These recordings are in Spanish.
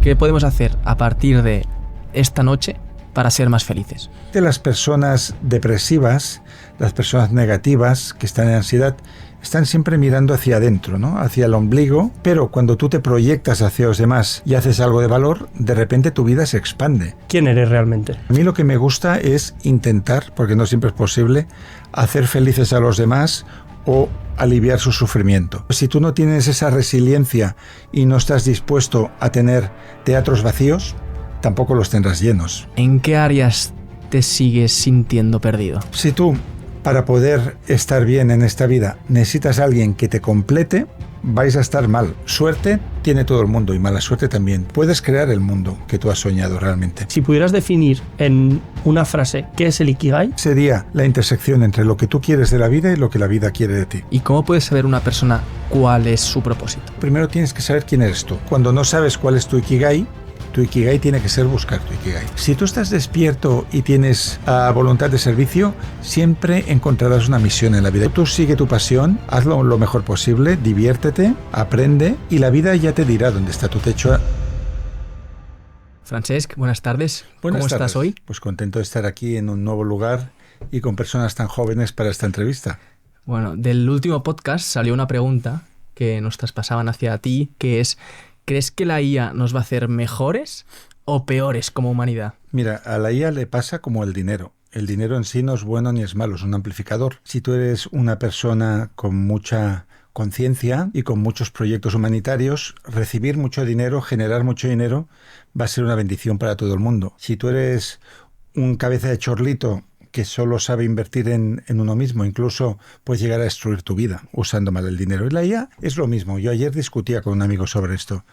¿Qué podemos hacer a partir de esta noche para ser más felices? De las personas depresivas, las personas negativas que están en ansiedad, están siempre mirando hacia adentro, ¿no? Hacia el ombligo, pero cuando tú te proyectas hacia los demás y haces algo de valor, de repente tu vida se expande. ¿Quién eres realmente? A mí lo que me gusta es intentar, porque no siempre es posible, hacer felices a los demás o aliviar su sufrimiento. Si tú no tienes esa resiliencia y no estás dispuesto a tener teatros vacíos, tampoco los tendrás llenos. ¿En qué áreas te sigues sintiendo perdido? Si tú, para poder estar bien en esta vida, necesitas a alguien que te complete, vais a estar mal. Suerte tiene todo el mundo y mala suerte también. Puedes crear el mundo que tú has soñado realmente. Si pudieras definir en una frase qué es el Ikigai, sería la intersección entre lo que tú quieres de la vida y lo que la vida quiere de ti. ¿Y cómo puede saber una persona cuál es su propósito? Primero tienes que saber quién eres tú. Cuando no sabes cuál es tu Ikigai tiene que ser buscar tu Ikigai. Si tú estás despierto y tienes voluntad de servicio, siempre encontrarás una misión en la vida. Tú sigue tu pasión, hazlo lo mejor posible, diviértete, aprende y la vida ya te dirá dónde está tu techo. Francesc, buenas tardes. ¿Cómo estás hoy? Pues contento de estar aquí en un nuevo lugar y con personas tan jóvenes para esta entrevista. Bueno, del último podcast salió una pregunta que nos traspasaban hacia ti, que es: ¿crees que la IA nos va a hacer mejores o peores como humanidad? Mira, a la IA le pasa como el dinero. El dinero en sí no es bueno ni es malo, es un amplificador. Si tú eres una persona con mucha conciencia y con muchos proyectos humanitarios, recibir mucho dinero, generar mucho dinero, va a ser una bendición para todo el mundo. Si tú eres un cabeza de chorlito que solo sabe invertir en uno mismo, incluso puedes llegar a destruir tu vida usando mal el dinero. Y la IA es lo mismo. Yo ayer discutía con un amigo sobre esto.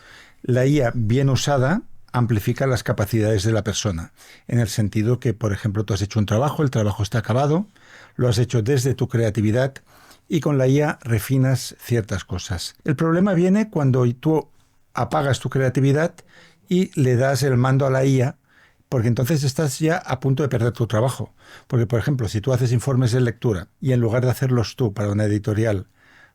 La IA bien usada amplifica las capacidades de la persona, en el sentido que, por ejemplo, tú has hecho un trabajo, el trabajo está acabado, lo has hecho desde tu creatividad y con la IA refinas ciertas cosas. El problema viene cuando tú apagas tu creatividad y le das el mando a la IA, porque entonces estás ya a punto de perder tu trabajo. Porque, por ejemplo, si tú haces informes de lectura y en lugar de hacerlos tú para una editorial,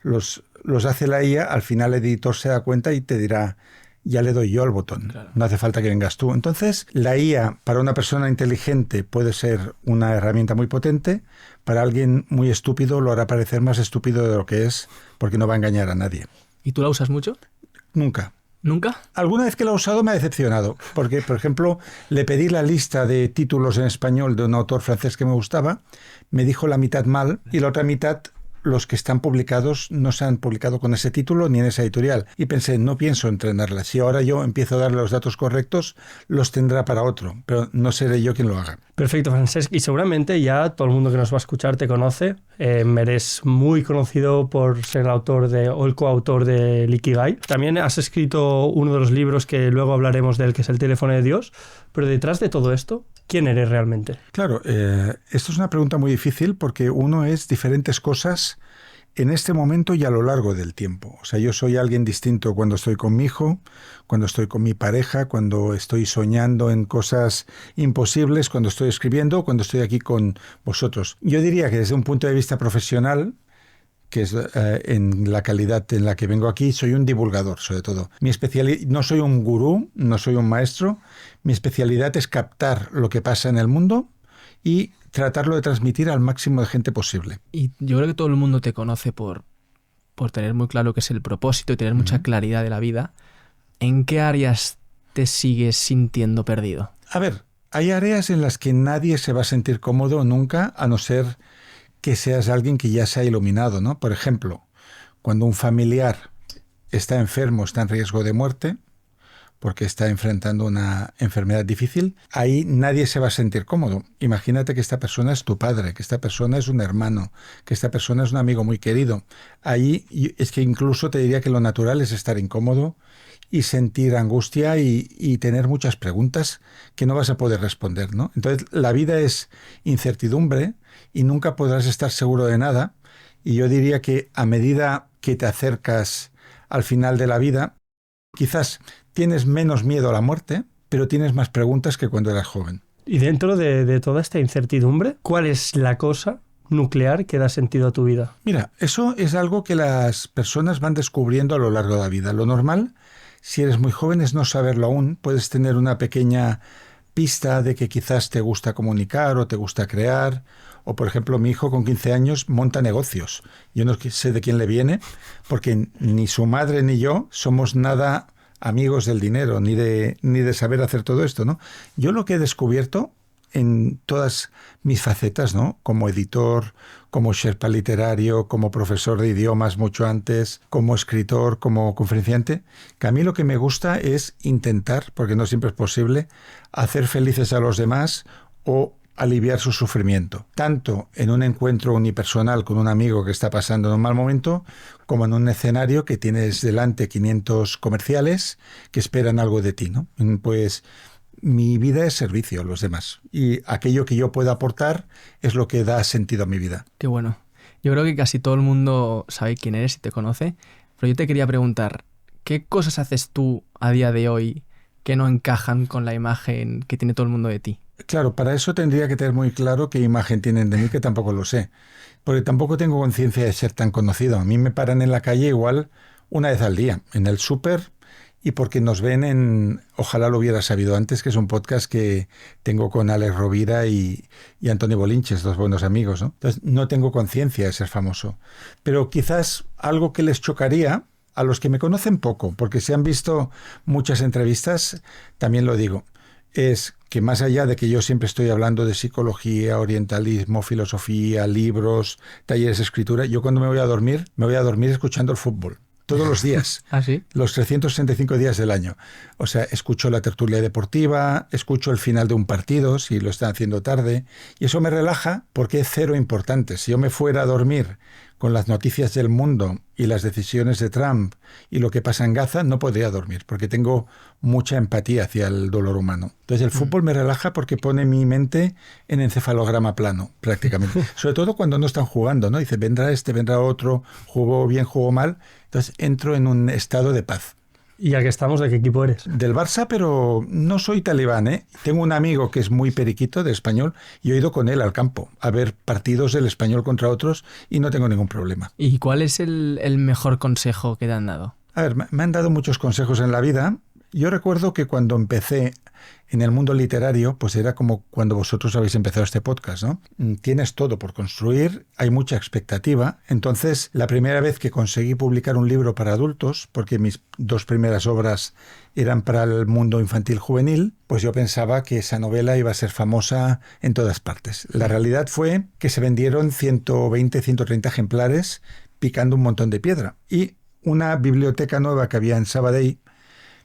los hace la IA, al final el editor se da cuenta y te dirá: ya le doy yo al botón, claro. No hace falta que vengas tú. Entonces, la IA para una persona inteligente puede ser una herramienta muy potente, para alguien muy estúpido lo hará parecer más estúpido de lo que es, porque no va a engañar a nadie. ¿Y tú la usas mucho? Nunca. ¿Nunca? Alguna vez que la he usado me ha decepcionado, porque, por ejemplo, le pedí la lista de títulos en español de un autor francés que me gustaba, me dijo la mitad mal y la otra mitad, los que están publicados, no se han publicado con ese título ni en esa editorial. Y pensé, no pienso entrenarla. Si ahora yo empiezo a darle los datos correctos, los tendrá para otro, pero no seré yo quien lo haga. Perfecto, Francesc. Y seguramente ya todo el mundo que nos va a escuchar te conoce. Eres muy conocido por ser el autor o el coautor del Ikigai. También has escrito uno de los libros que luego hablaremos de él, que es El teléfono de Dios. Pero detrás de todo esto, ¿quién eres realmente? Claro, esto es una pregunta muy difícil porque uno es diferentes cosas en este momento y a lo largo del tiempo. O sea, yo soy alguien distinto cuando estoy con mi hijo, cuando estoy con mi pareja, cuando estoy soñando en cosas imposibles, cuando estoy escribiendo, cuando estoy aquí con vosotros. Yo diría que desde un punto de vista profesional, que es en la calidad en la que vengo aquí, soy un divulgador, sobre todo. No soy un gurú, no soy un maestro. Mi especialidad es captar lo que pasa en el mundo y tratarlo de transmitir al máximo de gente posible. Y yo creo que todo el mundo te conoce por tener muy claro qué es el propósito y tener mucha claridad de la vida. ¿En qué áreas te sigues sintiendo perdido? A ver, hay áreas en las que nadie se va a sentir cómodo nunca, a no ser que seas alguien que ya se ha iluminado, ¿no? Por ejemplo, cuando un familiar está enfermo, está en riesgo de muerte, porque está enfrentando una enfermedad difícil, ahí nadie se va a sentir cómodo. Imagínate que esta persona es tu padre, que esta persona es un hermano, que esta persona es un amigo muy querido. Ahí es que incluso te diría que lo natural es estar incómodo y sentir angustia y tener muchas preguntas que no vas a poder responder, ¿no? Entonces, la vida es incertidumbre y nunca podrás estar seguro de nada. Y yo diría que a medida que te acercas al final de la vida, quizás tienes menos miedo a la muerte, pero tienes más preguntas que cuando eras joven. Y dentro de toda esta incertidumbre, ¿cuál es la cosa nuclear que da sentido a tu vida? Mira, eso es algo que las personas van descubriendo a lo largo de la vida. Lo normal si eres muy joven es no saberlo aún. Puedes tener una pequeña pista de que quizás te gusta comunicar o te gusta crear. O, por ejemplo, mi hijo con 15 años monta negocios. Yo no sé de quién le viene, porque ni su madre ni yo somos nada amigos del dinero, ni de saber hacer todo esto, ¿no? Yo lo que he descubierto en todas mis facetas, ¿no? Como editor, como sherpa literario, como profesor de idiomas mucho antes, como escritor, como conferenciante, que a mí lo que me gusta es intentar, porque no siempre es posible, hacer felices a los demás o aliviar su sufrimiento, tanto en un encuentro unipersonal con un amigo que está pasando en un mal momento, como en un escenario que tienes delante 500 comerciales que esperan algo de ti, ¿no? Pues mi vida es servicio a los demás y aquello que yo pueda aportar es lo que da sentido a mi vida. Qué bueno. Yo creo que casi todo el mundo sabe quién eres y te conoce, pero yo te quería preguntar, ¿qué cosas haces tú a día de hoy que no encajan con la imagen que tiene todo el mundo de ti? Claro, para eso tendría que tener muy claro qué imagen tienen de mí, que tampoco lo sé, porque tampoco tengo conciencia de ser tan conocido. A mí me paran en la calle igual una vez al día, en el súper, y porque nos ven en Ojalá lo hubiera sabido antes, que es un podcast que tengo con Alex Rovira y Antonio Bolinches, dos buenos amigos, ¿no? Entonces no tengo conciencia de ser famoso. Pero quizás algo que les chocaría a los que me conocen poco, porque si han visto muchas entrevistas, también lo digo, es que más allá de que yo siempre estoy hablando de psicología, orientalismo, filosofía, libros, talleres de escritura, yo cuando me voy a dormir escuchando el fútbol. Todos los días. ¿Ah, sí? Los 365 días del año. O sea, escucho la tertulia deportiva, escucho el final de un partido, si lo están haciendo tarde, y eso me relaja porque es cero importante. Si yo me fuera a dormir con las noticias del mundo y las decisiones de Trump y lo que pasa en Gaza, no podría dormir, porque tengo mucha empatía hacia el dolor humano. Entonces el fútbol me relaja porque pone mi mente en encefalograma plano, prácticamente. Sobre todo cuando no están jugando, ¿no? Dice, vendrá este, vendrá otro, jugó bien, jugó mal. Entonces entro en un estado de paz. Y ya que estamos, ¿de qué equipo eres? Del Barça, pero no soy talibán, ¿eh? Tengo un amigo que es muy periquito de Español y he ido con él al campo a ver partidos del Español contra otros y no tengo ningún problema. ¿Y cuál es el mejor consejo que te han dado? A ver, me han dado muchos consejos en la vida. Yo recuerdo que cuando empecé en el mundo literario, pues era como cuando vosotros habéis empezado este podcast, ¿no? Tienes todo por construir, hay mucha expectativa. Entonces, la primera vez que conseguí publicar un libro para adultos, porque mis dos primeras obras eran para el mundo infantil juvenil, pues yo pensaba que esa novela iba a ser famosa en todas partes. La realidad fue que se vendieron 120, 130 ejemplares picando un montón de piedra. Y una biblioteca nueva que había en Sabadell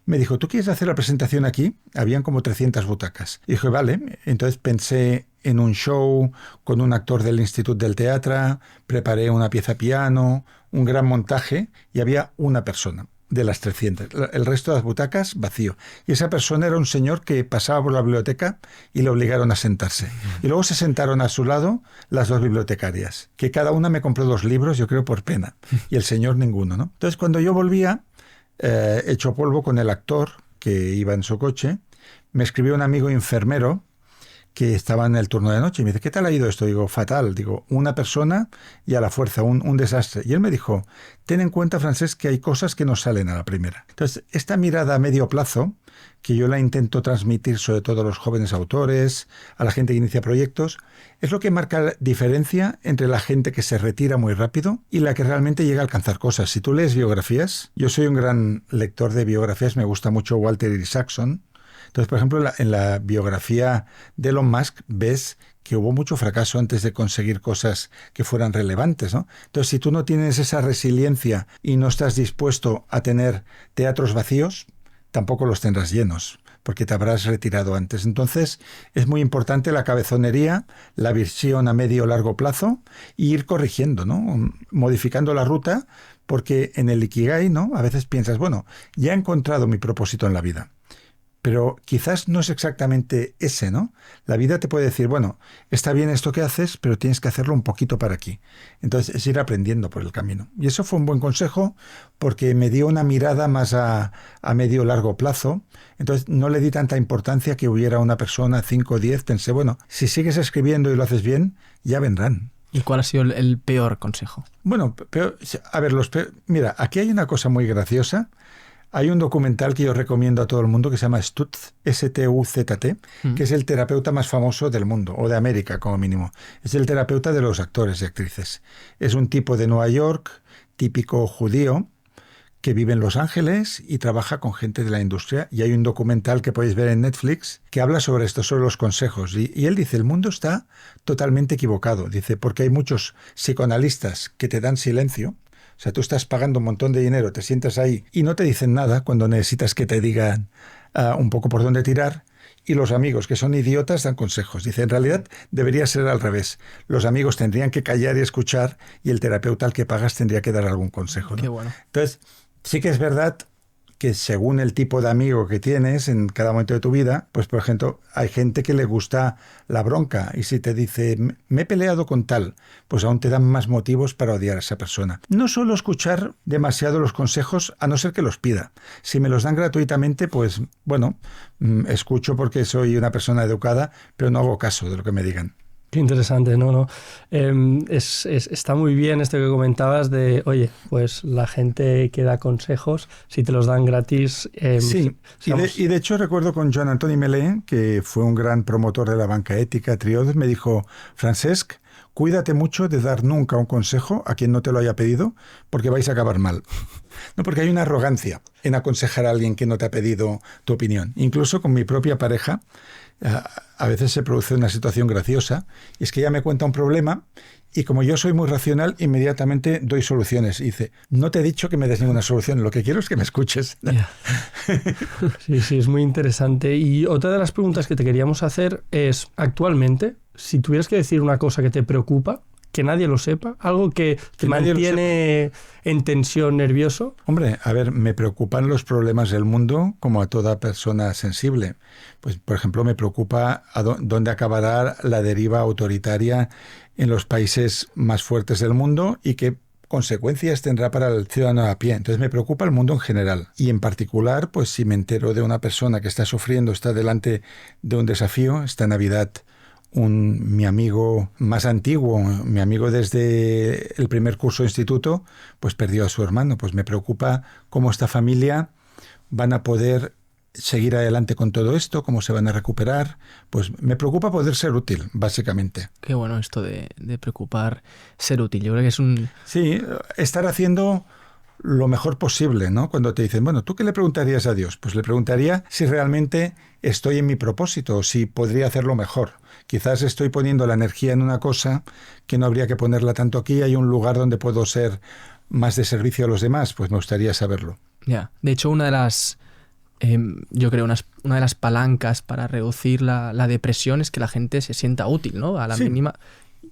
me dijo, ¿tú quieres hacer la presentación aquí? Habían como 300 butacas. Y dije, vale. Entonces pensé en un show con un actor del Institut del Teatre, preparé una pieza piano, un gran montaje, y había una persona de las 300. El resto de las butacas, vacío. Y esa persona era un señor que pasaba por la biblioteca y le obligaron a sentarse. Y luego se sentaron a su lado las dos bibliotecarias, que cada una me compró 2 libros, yo creo por pena, y el señor ninguno, ¿no? Entonces cuando yo volvía, hecho polvo con el actor que iba en su coche, me escribió un amigo enfermero que estaba en el turno de noche y me dice, ¿qué tal ha ido esto? Digo, fatal. Digo, una persona y a la fuerza, un desastre. Y él me dijo, ten en cuenta, Francesc, que hay cosas que no salen a la primera. Entonces, esta mirada a medio plazo, que yo la intento transmitir sobre todo a los jóvenes autores, a la gente que inicia proyectos, es lo que marca la diferencia entre la gente que se retira muy rápido y la que realmente llega a alcanzar cosas. Si tú lees biografías, yo soy un gran lector de biografías, me gusta mucho Walter Isaacson. Entonces, por ejemplo, en la biografía de Elon Musk ves que hubo mucho fracaso antes de conseguir cosas que fueran relevantes, ¿no? Entonces, si tú no tienes esa resiliencia y no estás dispuesto a tener teatros vacíos, tampoco los tendrás llenos, porque te habrás retirado antes. Entonces, es muy importante la cabezonería, la visión a medio o largo plazo y ir corrigiendo, ¿no? Modificando la ruta, porque en el Ikigai, ¿no? A veces piensas, bueno, ya he encontrado mi propósito en la vida. Pero quizás no es exactamente ese, ¿no? La vida te puede decir, bueno, está bien esto que haces, pero tienes que hacerlo un poquito para aquí. Entonces es ir aprendiendo por el camino. Y eso fue un buen consejo porque me dio una mirada más a medio o largo plazo. Entonces no le di tanta importancia que hubiera una persona, 5 o 10. Pensé, bueno, si sigues escribiendo y lo haces bien, ya vendrán. ¿Y cuál ha sido el peor consejo? Bueno, a ver, mira, aquí hay una cosa muy graciosa. Hay un documental que yo recomiendo a todo el mundo que se llama Stutz, S-T-U-Z-T, que es el terapeuta más famoso del mundo, o de América como mínimo. Es el terapeuta de los actores y actrices. Es un tipo de Nueva York, típico judío, que vive en Los Ángeles y trabaja con gente de la industria. Y hay un documental que podéis ver en Netflix que habla sobre esto, sobre los consejos. Y él dice, el mundo está totalmente equivocado. Dice, porque hay muchos psicoanalistas que te dan silencio. O sea, tú estás pagando un montón de dinero, te sientas ahí y no te dicen nada cuando necesitas que te digan un poco por dónde tirar. Y los amigos, que son idiotas, dan consejos. Dice, en realidad debería ser al revés. Los amigos tendrían que callar y escuchar y el terapeuta al que pagas tendría que dar algún consejo, ¿no? Qué bueno. Entonces, sí que es verdad que según el tipo de amigo que tienes en cada momento de tu vida, pues por ejemplo, hay gente que le gusta la bronca y si te dice, me he peleado con tal, pues aún te dan más motivos para odiar a esa persona. No suelo escuchar demasiado los consejos, a no ser que los pida. Si me los dan gratuitamente, pues bueno, escucho porque soy una persona educada, pero no hago caso de lo que me digan. Qué interesante, ¿no? Está muy bien esto que comentabas de, oye, pues la gente que da consejos, si te los dan gratis... sí, y de hecho recuerdo con Joan Antoni Melé, que fue un gran promotor de la banca ética, Triodos, me dijo, Francesc, cuídate mucho de dar nunca un consejo a quien no te lo haya pedido, porque vais a acabar mal. No, porque hay una arrogancia en aconsejar a alguien que no te ha pedido tu opinión. Incluso con mi propia pareja, a veces se produce una situación graciosa, y es que ella me cuenta un problema y como yo soy muy racional, inmediatamente doy soluciones. Y dice, no te he dicho que me des ninguna solución, lo que quiero es que me escuches. Yeah. Sí, es muy interesante. Y otra de las preguntas que te queríamos hacer es, actualmente, si tuvieras que decir una cosa que te preocupa, que nadie lo sepa, algo que te mantiene en tensión, nervioso. Hombre, a ver, me preocupan los problemas del mundo como a toda persona sensible. Pues, por ejemplo, me preocupa dónde acabará la deriva autoritaria en los países más fuertes del mundo y qué consecuencias tendrá para el ciudadano a pie. Entonces me preocupa el mundo en general. Y en particular, pues si me entero de una persona que está sufriendo, está delante de un desafío, esta Navidad mi amigo más antiguo, mi amigo desde el primer curso de instituto, pues perdió a su hermano. Pues me preocupa cómo esta familia van a poder seguir adelante con todo esto, cómo se van a recuperar. Pues me preocupa poder ser útil, básicamente. Qué bueno esto de preocupar, ser útil. Yo creo que es un... Sí, estar haciendo lo mejor posible, ¿no? Cuando te dicen, bueno, ¿tú qué le preguntarías a Dios? Pues le preguntaría si realmente estoy en mi propósito o si podría hacerlo mejor. Quizás estoy poniendo la energía en una cosa que no habría que ponerla tanto aquí. Hay un lugar donde puedo ser más de servicio a los demás. Pues me gustaría saberlo. Ya. De hecho, una de las... yo creo una de las palancas para reducir la depresión es que la gente se sienta útil, ¿no? A la mínima...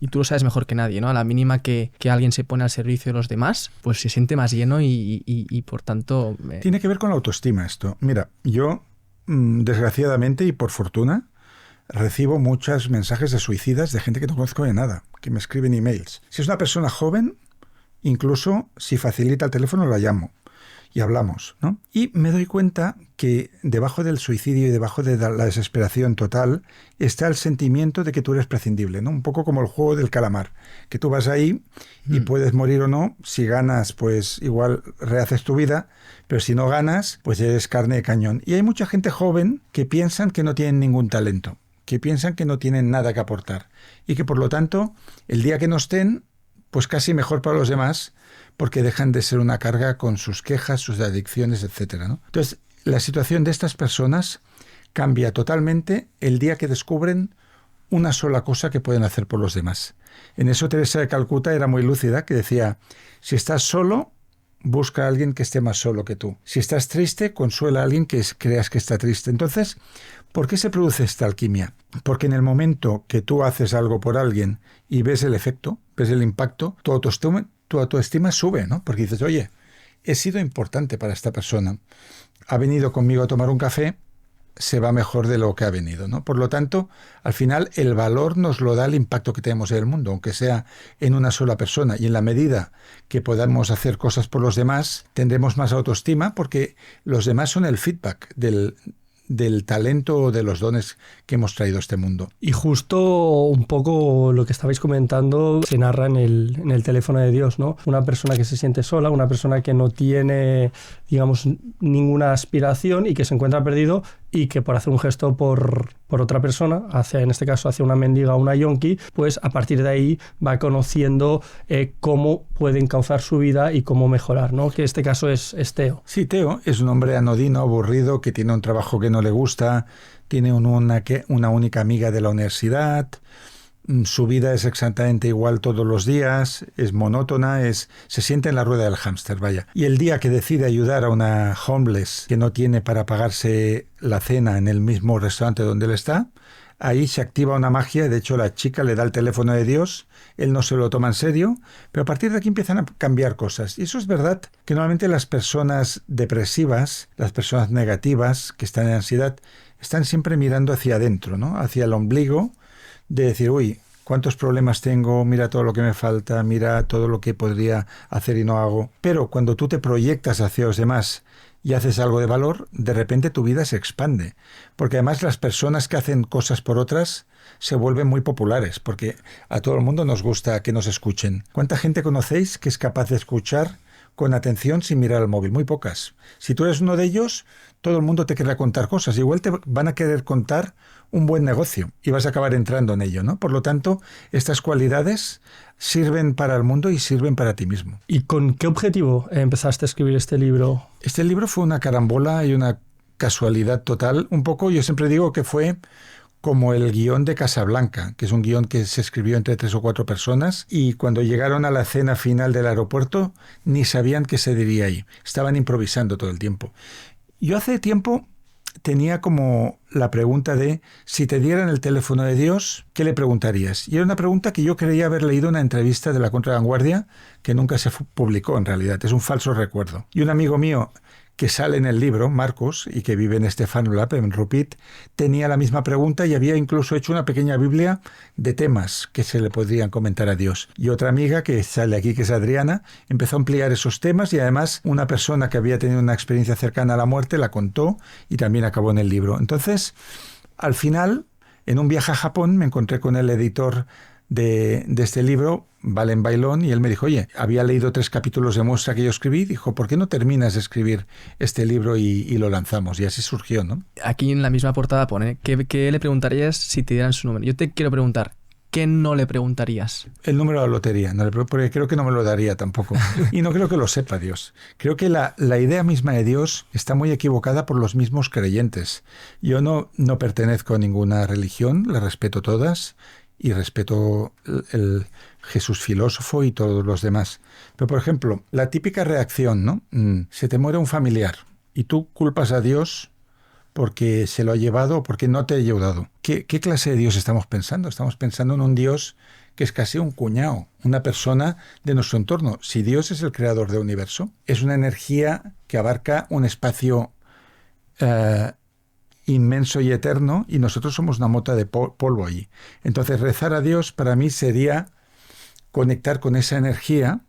Y tú lo sabes mejor que nadie, ¿no? A la mínima que alguien se pone al servicio de los demás, pues se siente más lleno y por tanto... Tiene que ver con la autoestima esto. Mira, yo, desgraciadamente y por fortuna, recibo muchos mensajes de suicidas de gente que no conozco de nada, que me escriben emails. Si es una persona joven, incluso si facilita el teléfono la llamo y hablamos, ¿no? Y me doy cuenta que debajo del suicidio y debajo de la desesperación total está el sentimiento de que tú eres prescindible, ¿no? Un poco como el juego del calamar, que tú vas ahí y puedes morir o no. Si ganas, pues igual rehaces tu vida, pero si no ganas, pues eres carne de cañón. Y hay mucha gente joven que piensan que no tienen ningún talento, que piensan que no tienen nada que aportar y que por lo tanto, el día que no estén, pues casi mejor para los demás, porque dejan de ser una carga con sus quejas, sus adicciones, etcétera, ¿no? Entonces, la situación de estas personas cambia totalmente el día que descubren una sola cosa que pueden hacer por los demás. En eso Teresa de Calcuta era muy lúcida, que decía, si estás solo, busca a alguien que esté más solo que tú. Si estás triste, consuela a alguien que creas que está triste. Entonces, ¿por qué se produce esta alquimia? Porque en el momento que tú haces algo por alguien y ves el efecto, ves el impacto, tu autoestima sube, ¿no? Porque dices, oye, he sido importante para esta persona. Ha venido conmigo a tomar un café, se va mejor de lo que ha venido, ¿no? Por lo tanto, al final, el valor nos lo da el impacto que tenemos en el mundo, aunque sea en una sola persona. Y en la medida que podamos hacer cosas por los demás, tendremos más autoestima porque los demás son el feedback de del talento o de los dones que hemos traído a este mundo. Y justo un poco lo que estabais comentando se narra en el teléfono de Dios, ¿no? Una persona que se siente sola, una persona que no tiene, digamos, ninguna aspiración y que se encuentra perdido y que por hacer un gesto por otra persona, en este caso hacia una mendiga o una yonki, pues a partir de ahí va conociendo cómo puede encauzar su vida y cómo mejorar, ¿no? Que en este caso es Teo. Sí, Teo es un hombre anodino, aburrido, que tiene un trabajo que no le gusta, tiene una única amiga de la universidad, su vida es exactamente igual todos los días, es monótona, se siente en la rueda del hámster, vaya. Y el día que decide ayudar a una homeless que no tiene para pagarse la cena en el mismo restaurante donde él está, ahí se activa una magia. De hecho, la chica le da el teléfono de Dios, él no se lo toma en serio, pero a partir de aquí empiezan a cambiar cosas. Y eso es verdad, que normalmente las personas depresivas, las personas negativas que están en ansiedad, están siempre mirando hacia adentro, ¿no? Hacia el ombligo, de decir, uy, cuántos problemas tengo, mira todo lo que me falta, mira todo lo que podría hacer y no hago. Pero cuando tú te proyectas hacia los demás y haces algo de valor, de repente tu vida se expande. Porque además las personas que hacen cosas por otras se vuelven muy populares, porque a todo el mundo nos gusta que nos escuchen. ¿Cuánta gente conocéis que es capaz de escuchar con atención sin mirar al móvil? Muy pocas. Si tú eres uno de ellos, todo el mundo te querrá contar cosas. Igual te van a querer contar un buen negocio y vas a acabar entrando en ello, ¿no? Por lo tanto, estas cualidades sirven para el mundo y sirven para ti mismo. ¿Y con qué objetivo empezaste a escribir este libro? Este libro fue una carambola y una casualidad total. Un poco, yo siempre digo que fue como el guión de Casablanca, que es un guión que se escribió entre 3 o 4 personas, y cuando llegaron a la cena final del aeropuerto ni sabían qué se diría ahí. Estaban improvisando todo el tiempo. Yo hace tiempo tenía como la pregunta de, si te dieran el teléfono de Dios, ¿qué le preguntarías? Y era una pregunta que yo creía haber leído en una entrevista de La Contravanguardia, que nunca se publicó en realidad, es un falso recuerdo. Y un amigo mío que sale en el libro, Marcos, y que vive en Stefanolab, en Rupit, tenía la misma pregunta y había incluso hecho una pequeña Biblia de temas que se le podrían comentar a Dios. Y otra amiga que sale aquí, que es Adriana, empezó a ampliar esos temas, y además una persona que había tenido una experiencia cercana a la muerte la contó y también acabó en el libro. Entonces, al final, en un viaje a Japón, me encontré con el editor de este libro, Valen Bailón, y él me dijo, oye, había leído 3 capítulos de muestra que yo escribí, dijo, ¿por qué no terminas de escribir este libro y lo lanzamos? Y así surgió, ¿no? Aquí en la misma portada pone, ¿qué le preguntarías si te dieran su número? Yo te quiero preguntar, ¿qué no le preguntarías? El número de la lotería, porque creo que no me lo daría tampoco. Y no creo que lo sepa Dios. Creo que la idea misma de Dios está muy equivocada por los mismos creyentes. Yo no pertenezco a ninguna religión, las respeto todas, y respeto el Jesús filósofo y todos los demás. Pero, por ejemplo, la típica reacción, ¿no? Se te muere un familiar y tú culpas a Dios porque se lo ha llevado o porque no te ha ayudado. ¿Qué clase de Dios estamos pensando? Estamos pensando en un Dios que es casi un cuñado, una persona de nuestro entorno. Si Dios es el creador del universo, es una energía que abarca un espacio inmenso y eterno, y nosotros somos una mota de polvo allí. Entonces, rezar a Dios para mí sería conectar con esa energía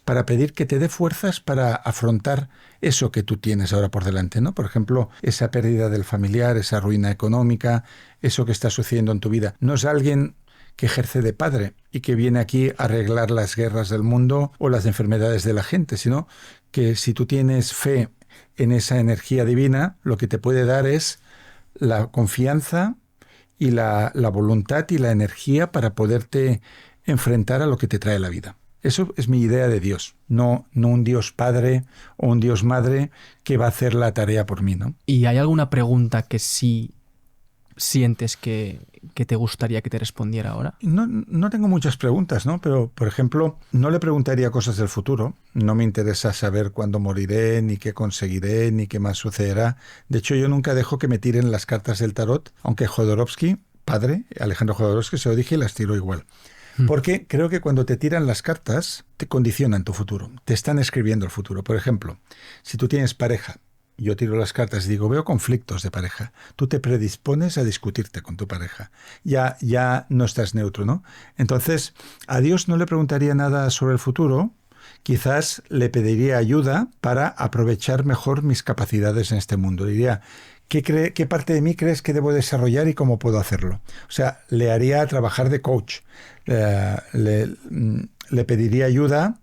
para pedir que te dé fuerzas para afrontar eso que tú tienes ahora por delante, ¿no? Por ejemplo, esa pérdida del familiar, esa ruina económica, eso que está sucediendo en tu vida. No es alguien que ejerce de padre y que viene aquí a arreglar las guerras del mundo o las enfermedades de la gente, sino que si tú tienes fe en esa energía divina, lo que te puede dar es la confianza y la voluntad y la energía para poderte enfrentar a lo que te trae la vida. Eso es mi idea de Dios, no un Dios padre o un Dios madre que va a hacer la tarea por mí, ¿no? ¿Y hay alguna pregunta que sí sientes que te gustaría que te respondiera ahora? No tengo muchas preguntas, ¿no? Pero, por ejemplo, no le preguntaría cosas del futuro. No me interesa saber cuándo moriré, ni qué conseguiré, ni qué más sucederá. De hecho, yo nunca dejo que me tiren las cartas del tarot, aunque Jodorowsky, padre, Alejandro Jodorowsky, se lo dije y las tiro igual. Porque creo que cuando te tiran las cartas, te condicionan tu futuro. Te están escribiendo el futuro. Por ejemplo, si tú tienes pareja, yo tiro las cartas y digo, veo conflictos de pareja. Tú te predispones a discutirte con tu pareja. Ya no estás neutro, ¿no? Entonces, a Dios no le preguntaría nada sobre el futuro. Quizás le pediría ayuda para aprovechar mejor mis capacidades en este mundo. Diría, ¿Qué parte de mí crees que debo desarrollar y cómo puedo hacerlo? O sea, le haría trabajar de coach, le pediría ayuda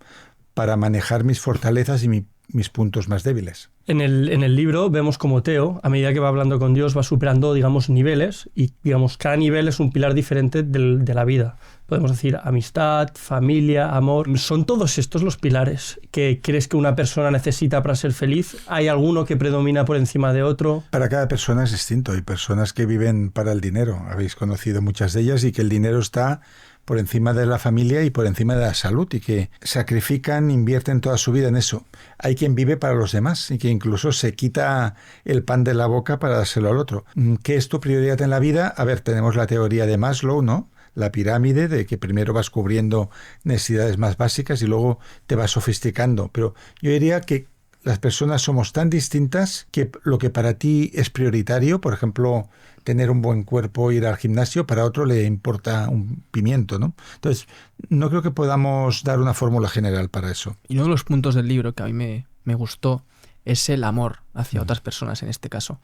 para manejar mis fortalezas y mis puntos más débiles. En el libro vemos como Teo, a medida que va hablando con Dios, va superando, digamos, niveles y, digamos, cada nivel es un pilar diferente de la vida. Podemos decir amistad, familia, amor. ¿Son todos estos los pilares que crees que una persona necesita para ser feliz? ¿Hay alguno que predomina por encima de otro? Para cada persona es distinto. Hay personas que viven para el dinero. Habéis conocido muchas de ellas y que el dinero está por encima de la familia y por encima de la salud y que sacrifican, invierten toda su vida en eso. Hay quien vive para los demás y que incluso se quita el pan de la boca para dárselo al otro. ¿Qué es tu prioridad en la vida? A ver, tenemos la teoría de Maslow, ¿no? La pirámide, de que primero vas cubriendo necesidades más básicas y luego te vas sofisticando. Pero yo diría que las personas somos tan distintas que lo que para ti es prioritario, por ejemplo, tener un buen cuerpo, ir al gimnasio, para otro le importa un pimiento, ¿no? Entonces, no creo que podamos dar una fórmula general para eso. Y uno de los puntos del libro que a mí me gustó es el amor hacia otras personas en este caso.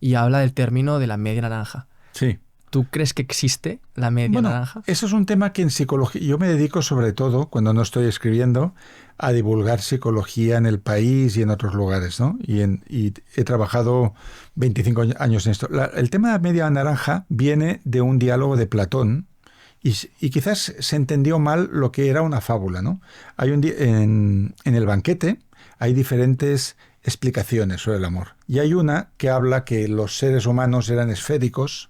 Y habla del término de la media naranja. Sí. ¿Tú crees que existe la media naranja? Eso es un tema que en psicología... Yo me dedico sobre todo, cuando no estoy escribiendo, a divulgar psicología en el país y en otros lugares, ¿no? Y he trabajado 25 años en esto. El tema de la media naranja viene de un diálogo de Platón y quizás se entendió mal lo que era una fábula, ¿no? En el banquete hay diferentes explicaciones sobre el amor. Y hay una que habla que los seres humanos eran esféricos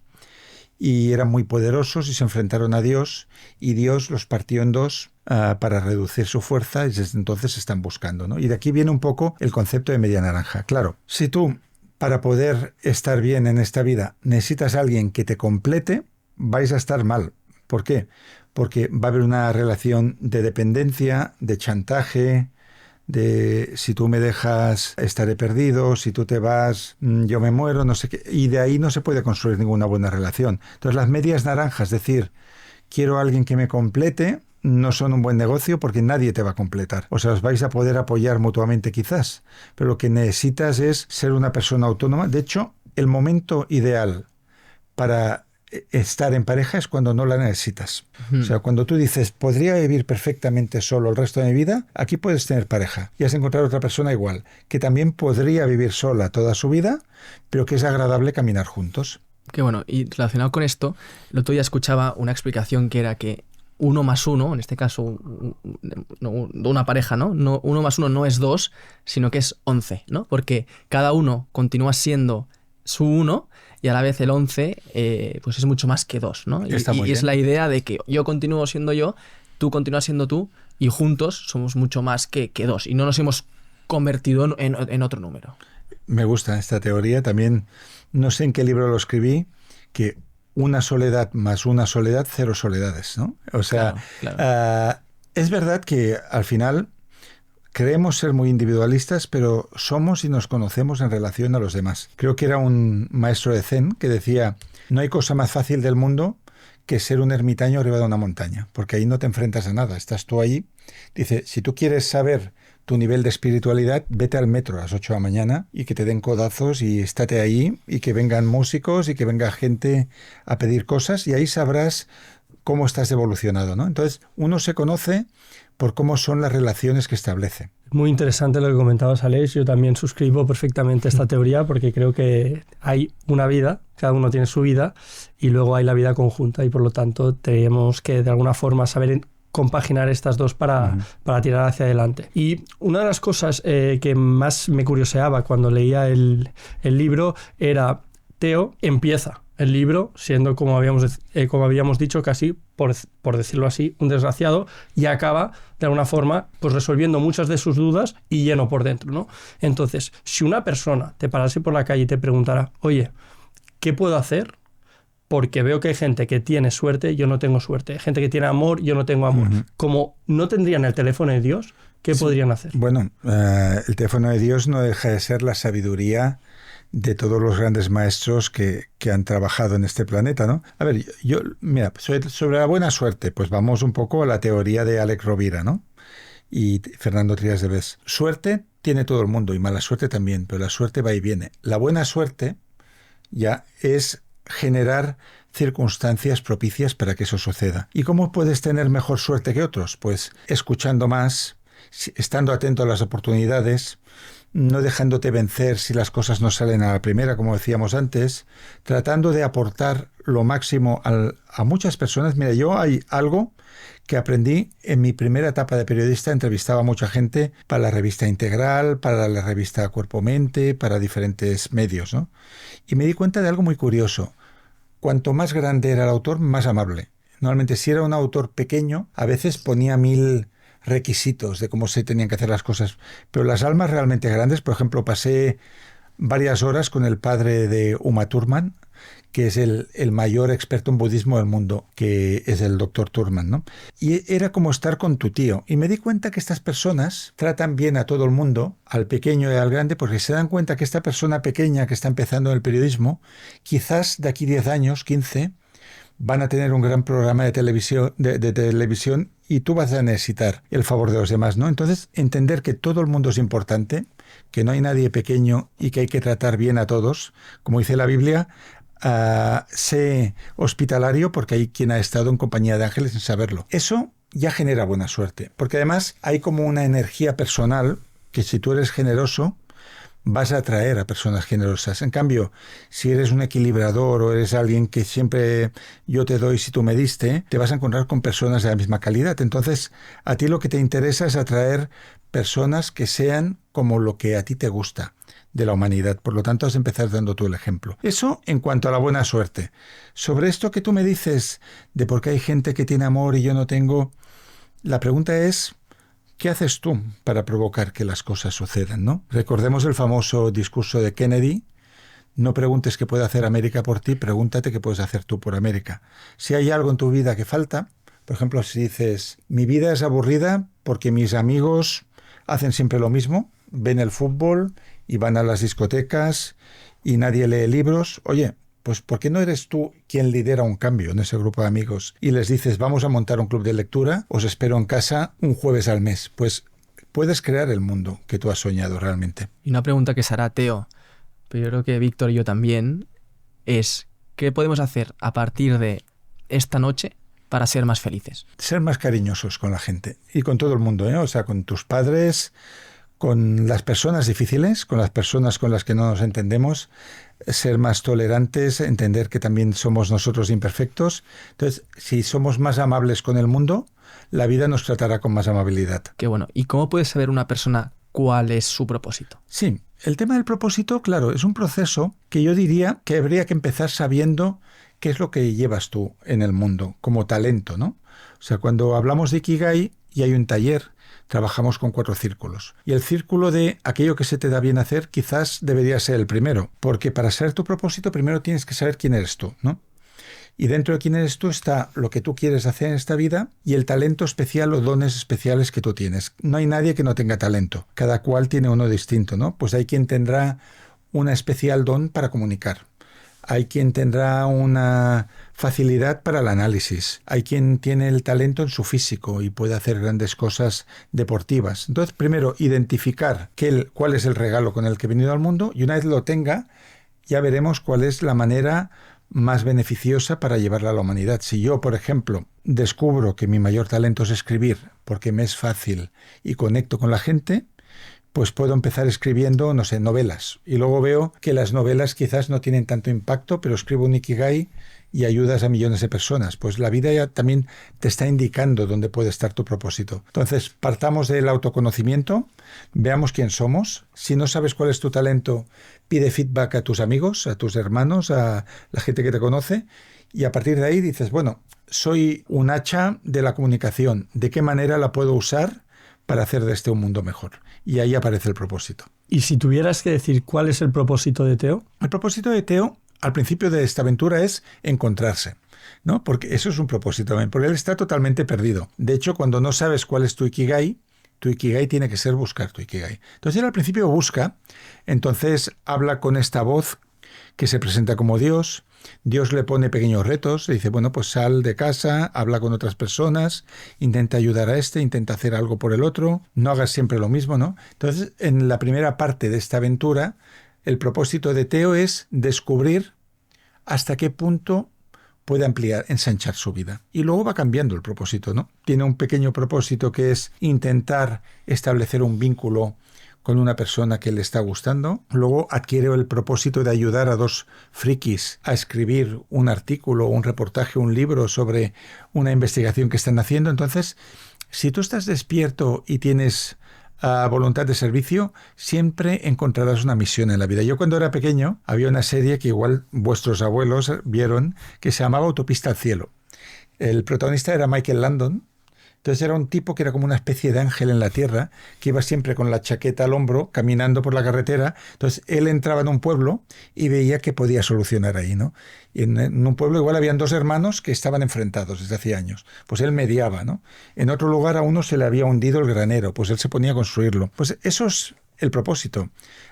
y eran muy poderosos y se enfrentaron a Dios y Dios los partió en dos para reducir su fuerza y desde entonces se están buscando, ¿no? Y de aquí viene un poco el concepto de media naranja. Claro, si tú para poder estar bien en esta vida necesitas a alguien que te complete, vais a estar mal. ¿Por qué? Porque va a haber una relación de dependencia, de chantaje, de si tú me dejas estaré perdido, si tú te vas yo me muero, no sé qué, y de ahí no se puede construir ninguna buena relación. Entonces las medias naranjas, es decir, quiero a alguien que me complete, no son un buen negocio porque nadie te va a completar. O sea, os vais a poder apoyar mutuamente quizás, pero lo que necesitas es ser una persona autónoma. De hecho, el momento ideal para estar en pareja es cuando no la necesitas. O sea, cuando tú dices, podría vivir perfectamente solo el resto de mi vida, aquí puedes tener pareja y has encontrado otra persona igual, que también podría vivir sola toda su vida, pero que es agradable caminar juntos. Qué bueno, y relacionado con esto, el otro día escuchaba una explicación que era que 1 más 1, en este caso una pareja, ¿no? 1 más 1 no es 2, sino que es 11, ¿no? Porque cada uno continúa siendo su 1 y a la vez el 11 pues es mucho más que 2, ¿no? Y es la idea de que yo continúo siendo yo, tú continúas siendo tú y juntos somos mucho más que 2 y no nos hemos convertido en otro número. Me gusta esta teoría. También, no sé en qué libro lo escribí, que una soledad más una soledad, 0 soledades, ¿no? O sea, claro. Es verdad que al final creemos ser muy individualistas, pero somos y nos conocemos en relación a los demás. Creo que era un maestro de Zen que decía, no hay cosa más fácil del mundo que ser un ermitaño arriba de una montaña, porque ahí no te enfrentas a nada, estás tú ahí. Dice, si tú quieres saber tu nivel de espiritualidad, vete al metro a las 8 de la mañana y que te den codazos y estate ahí y que vengan músicos y que venga gente a pedir cosas y ahí sabrás cómo estás evolucionado, ¿no? Entonces, uno se conoce por cómo son las relaciones que establece. Muy interesante lo que comentabas, Alex. Yo también suscribo perfectamente esta teoría porque creo que hay una vida, cada uno tiene su vida y luego hay la vida conjunta y por lo tanto tenemos que de alguna forma saber compaginar estas dos para tirar hacia adelante. Y una de las cosas que más me curioseaba cuando leía el libro era Teo empieza el libro siendo, como habíamos dicho, casi, por decirlo así, un desgraciado, y acaba, de alguna forma, pues resolviendo muchas de sus dudas y lleno por dentro, ¿no? Entonces, si una persona te parase por la calle y te preguntara, oye, ¿qué puedo hacer? Porque veo que hay gente que tiene suerte, yo no tengo suerte. Hay gente que tiene amor, yo no tengo amor. Como no tendrían el teléfono de Dios, ¿qué podrían hacer? Bueno, el teléfono de Dios no deja de ser la sabiduría de todos los grandes maestros que han trabajado en este planeta, ¿no? A ver, mira, sobre la buena suerte, pues vamos un poco a la teoría de Alex Rovira, ¿no? Y Fernando Trías de Bes. Suerte tiene todo el mundo y mala suerte también, pero la suerte va y viene. La buena suerte ya es generar circunstancias propicias para que eso suceda. ¿Y cómo puedes tener mejor suerte que otros? Pues escuchando más, estando atento a las oportunidades, no dejándote vencer si las cosas no salen a la primera, como decíamos antes, tratando de aportar lo máximo a muchas personas. Mira, yo hay algo que aprendí en mi primera etapa de periodista, entrevistaba a mucha gente para la revista Integral, para la revista Cuerpo-Mente, para diferentes medios, ¿no? Y me di cuenta de algo muy curioso. Cuanto más grande era el autor, más amable. Normalmente, si era un autor pequeño, a veces ponía 1000 requisitos de cómo se tenían que hacer las cosas. Pero las almas realmente grandes, por ejemplo, pasé varias horas con el padre de Uma Thurman, que es el mayor experto en budismo del mundo, que es el doctor Thurman, ¿no? Y era como estar con tu tío. Y me di cuenta que estas personas tratan bien a todo el mundo, al pequeño y al grande, porque se dan cuenta que esta persona pequeña que está empezando en el periodismo, quizás de aquí 10 años, 15, van a tener un gran programa de televisión, de televisión, y tú vas a necesitar el favor de los demás, ¿no? Entonces, entender que todo el mundo es importante, que no hay nadie pequeño y que hay que tratar bien a todos, como dice la Biblia, sé hospitalario porque hay quien ha estado en compañía de ángeles sin saberlo. Eso ya genera buena suerte, porque además hay como una energía personal que si tú eres generoso, vas a atraer a personas generosas. En cambio, si eres un equilibrador o eres alguien que siempre yo te doy si tú me diste, te vas a encontrar con personas de la misma calidad. Entonces, a ti lo que te interesa es atraer personas que sean como lo que a ti te gusta de la humanidad. Por lo tanto, has de empezar dando tú el ejemplo. Eso en cuanto a la buena suerte. Sobre esto que tú me dices de por qué hay gente que tiene amor y yo no tengo, la pregunta es, ¿qué haces tú para provocar que las cosas sucedan, ¿no? Recordemos el famoso discurso de Kennedy: no preguntes qué puede hacer América por ti, pregúntate qué puedes hacer tú por América. Si hay algo en tu vida que falta, por ejemplo, si dices, mi vida es aburrida porque mis amigos hacen siempre lo mismo, ven el fútbol y van a las discotecas y nadie lee libros, oye, pues ¿por qué no eres tú quien lidera un cambio en ese grupo de amigos y les dices, vamos a montar un club de lectura, os espero en casa un jueves al mes? Pues puedes crear el mundo que tú has soñado realmente. Y una pregunta que se hará Teo, pero yo creo que Víctor y yo también, es ¿qué podemos hacer a partir de esta noche para ser más felices? Ser más cariñosos con la gente y con todo el mundo, ¿eh? O sea, con tus padres, con las personas difíciles, con las personas con las que no nos entendemos, ser más tolerantes, entender que también somos nosotros imperfectos. Entonces, si somos más amables con el mundo, la vida nos tratará con más amabilidad. Qué bueno. ¿Y cómo puede saber una persona cuál es su propósito? Sí, el tema del propósito, claro, es un proceso que yo diría que habría que empezar sabiendo qué es lo que llevas tú en el mundo como talento, ¿no? O sea, cuando hablamos de Ikigai y hay un taller, trabajamos con 4 círculos. Y el círculo de aquello que se te da bien hacer quizás debería ser el primero, porque para ser tu propósito primero tienes que saber quién eres tú, ¿no? Y dentro de quién eres tú está lo que tú quieres hacer en esta vida y el talento especial o dones especiales que tú tienes. No hay nadie que no tenga talento. Cada cual tiene uno distinto, ¿no? Pues hay quien tendrá una especial don para comunicar. Hay quien tendrá una facilidad para el análisis. Hay quien tiene el talento en su físico y puede hacer grandes cosas deportivas. Entonces, primero, identificar cuál es el regalo con el que he venido al mundo y una vez lo tenga, ya veremos cuál es la manera más beneficiosa para llevarla a la humanidad. Si yo, por ejemplo, descubro que mi mayor talento es escribir porque me es fácil y conecto con la gente, pues puedo empezar escribiendo, no sé, novelas. Y luego veo que las novelas quizás no tienen tanto impacto, pero escribo un Ikigai y ayudas a millones de personas. Pues la vida ya también te está indicando dónde puede estar tu propósito. Entonces, partamos del autoconocimiento, veamos quién somos. Si no sabes cuál es tu talento, pide feedback a tus amigos, a tus hermanos, a la gente que te conoce, y a partir de ahí dices, bueno, soy un hacha de la comunicación. ¿De qué manera la puedo usar para hacer de este un mundo mejor? Y ahí aparece el propósito. Y si tuvieras que decir cuál es el propósito de Teo. El propósito de Teo, al principio de esta aventura, es encontrarse, ¿no? Porque eso es un propósito también, porque él está totalmente perdido. De hecho, cuando no sabes cuál es tu Ikigai tiene que ser buscar tu Ikigai. Entonces él al principio busca, entonces habla con esta voz que se presenta como Dios. Dios le pone pequeños retos, le dice, bueno, pues sal de casa, habla con otras personas, intenta ayudar a intenta hacer algo por el otro, no hagas siempre lo mismo, ¿no? Entonces, en la primera parte de esta aventura, el propósito de Teo es descubrir hasta qué punto puede ampliar, ensanchar su vida. Y luego va cambiando el propósito, ¿no? Tiene un pequeño propósito que es intentar establecer un vínculo con una persona que le está gustando. Luego adquiere el propósito de ayudar a dos frikis a escribir un artículo, un reportaje, un libro sobre una investigación que están haciendo. Entonces, si tú estás despierto y tienes voluntad de servicio, siempre encontrarás una misión en la vida. Yo cuando era pequeño había una serie que igual vuestros abuelos vieron que se llamaba Autopista al Cielo. El protagonista era Michael Landon. Entonces era un tipo que era como una especie de ángel en la tierra, que iba siempre con la chaqueta al hombro, caminando por la carretera. Entonces él entraba en un pueblo y veía que podía solucionar ahí, ¿no? Y en un pueblo igual habían dos hermanos que estaban enfrentados desde hacía años. Pues él mediaba, ¿no? En otro lugar a uno se le había hundido el granero, pues él se ponía a construirlo. Pues eso es el propósito.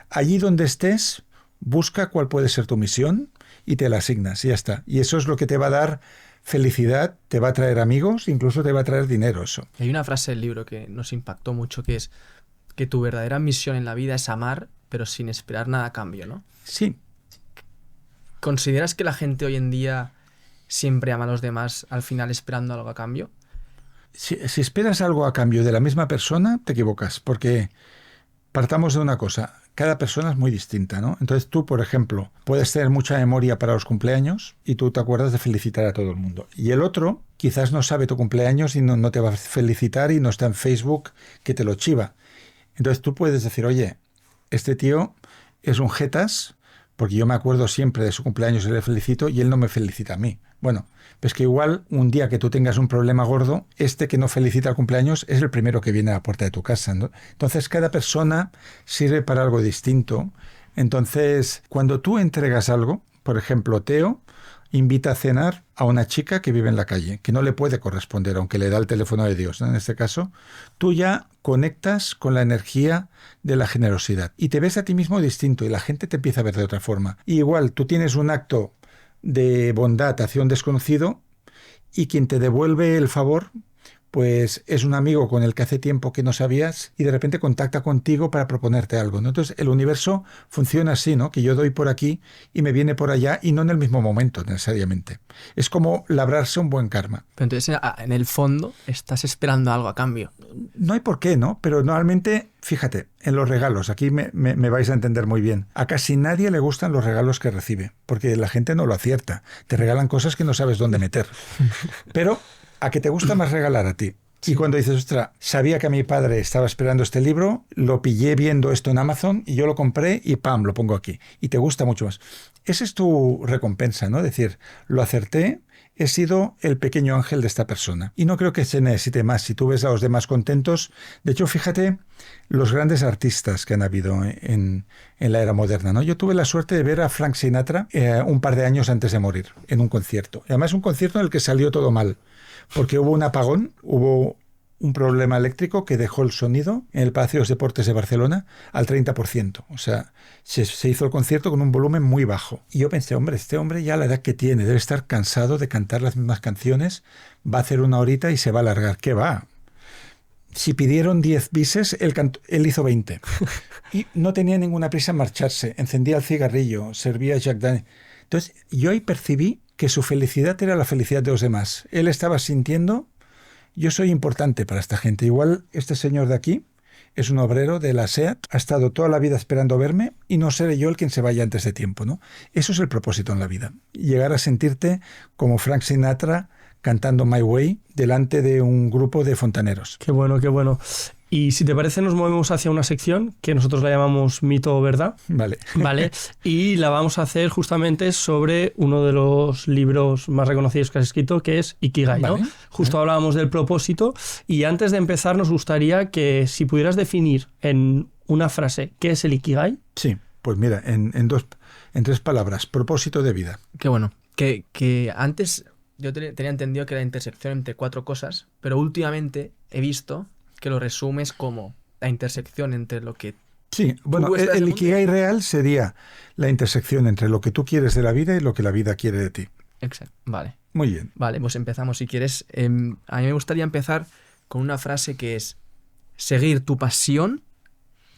Allí donde estés, busca cuál puede ser tu misión y te la asignas y ya está. Y eso es lo que te va a dar felicidad, te va a traer amigos, incluso te va a traer dinero eso. Hay una frase del libro que nos impactó mucho, que es que tu verdadera misión en la vida es amar, pero sin esperar nada a cambio, ¿no? Sí. ¿Consideras que la gente hoy en día siempre ama a los demás al final esperando algo a cambio? Si esperas algo a cambio de la misma persona, te equivocas, porque partamos de una cosa, cada persona es muy distinta, ¿no? Entonces tú, por ejemplo, puedes tener mucha memoria para los cumpleaños y tú te acuerdas de felicitar a todo el mundo. Y el otro quizás no sabe tu cumpleaños y no te va a felicitar y no está en Facebook que te lo chiva. Entonces tú puedes decir, oye, este tío es un jetas porque yo me acuerdo siempre de su cumpleaños y le felicito y él no me felicita a mí. Bueno, pues que igual un día que tú tengas un problema gordo, este que no felicita el cumpleaños es el primero que viene a la puerta de tu casa, ¿no? Entonces cada persona sirve para algo distinto. Entonces cuando tú entregas algo, por ejemplo, Teo invita a cenar a una chica que vive en la calle, que no le puede corresponder, aunque le da el teléfono de Dios, ¿no? En este caso, tú ya conectas con la energía de la generosidad y te ves a ti mismo distinto y la gente te empieza a ver de otra forma. Y igual tú tienes un acto de bondad hacia un desconocido y quien te devuelve el favor pues es un amigo con el que hace tiempo que no sabías y de repente contacta contigo para proponerte algo, ¿no? Entonces el universo funciona así, ¿no? Que yo doy por aquí y me viene por allá y no en el mismo momento necesariamente. Es como labrarse un buen karma. Pero entonces en el fondo estás esperando algo a cambio. No hay por qué, ¿no? Pero normalmente, fíjate, en los regalos, aquí me vais a entender muy bien, a casi nadie le gustan los regalos que recibe, porque la gente no lo acierta. Te regalan cosas que no sabes dónde meter. Pero a que te gusta más regalar a ti. Sí. Y cuando dices, ostras, sabía que a mi padre estaba esperando este libro, lo pillé viendo esto en Amazon y yo lo compré y ¡pam!, lo pongo aquí. Y te gusta mucho más. Esa es tu recompensa, ¿no? Es decir, lo acerté, he sido el pequeño ángel de esta persona. Y no creo que se necesite más. Si tú ves a los demás contentos... De hecho, fíjate los grandes artistas que han habido en la era moderna, ¿no? Yo tuve la suerte de ver a Frank Sinatra un par de años antes de morir, en un concierto. Y además un concierto en el que salió todo mal. Porque hubo un apagón, hubo un problema eléctrico que dejó el sonido en el Palacio de los Deportes de Barcelona al 30%. O sea, se hizo el concierto con un volumen muy bajo. Y yo pensé, hombre, este hombre ya la edad que tiene debe estar cansado de cantar las mismas canciones, va a hacer una horita y se va a alargar. ¿Qué va? Si pidieron 10 bises, él hizo 20. Y no tenía ninguna prisa en marcharse. Encendía el cigarrillo, servía Jack Daniels. Entonces, yo ahí percibí que su felicidad era la felicidad de los demás. Él estaba sintiendo, yo soy importante para esta gente. Igual este señor de aquí es un obrero de la SEAT, ha estado toda la vida esperando verme y no seré yo el quien se vaya antes de tiempo, ¿no? Eso es el propósito en la vida. Llegar a sentirte como Frank Sinatra cantando My Way delante de un grupo de fontaneros. Qué bueno, qué bueno. Y si te parece, nos movemos hacia una sección que nosotros la llamamos Mito o Verdad. Vale. Vale. Y la vamos a hacer justamente sobre uno de los libros más reconocidos que has escrito, que es Ikigai, ¿no? Vale. Justo hablábamos del propósito. Y antes de empezar, nos gustaría que si pudieras definir en una frase qué es el Ikigai. Sí, pues mira, en 3 palabras, propósito de vida. Qué bueno. Que antes yo tenía entendido que era la intersección entre 4 cosas, pero últimamente he visto que lo resumes como la intersección entre lo que... Sí, bueno, el Ikigai real sería la intersección entre lo que tú quieres de la vida y lo que la vida quiere de ti. Exacto, vale. Muy bien. Vale, pues empezamos si quieres. A mí me gustaría empezar con una frase que es: seguir tu pasión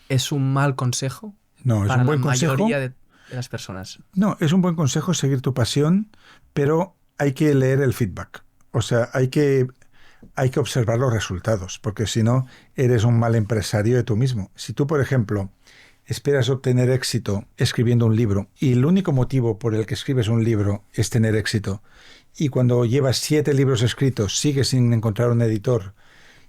es un mal consejo. No, es para un buen la consejo. mayoría de... de las personas? No, es un buen consejo seguir tu pasión, pero hay que leer el feedback. O sea, hay que observar los resultados, porque si no, eres un mal empresario de tú mismo. Si tú, por ejemplo, esperas obtener éxito escribiendo un libro y el único motivo por el que escribes un libro es tener éxito, y cuando llevas 7 libros escritos sigues sin encontrar un editor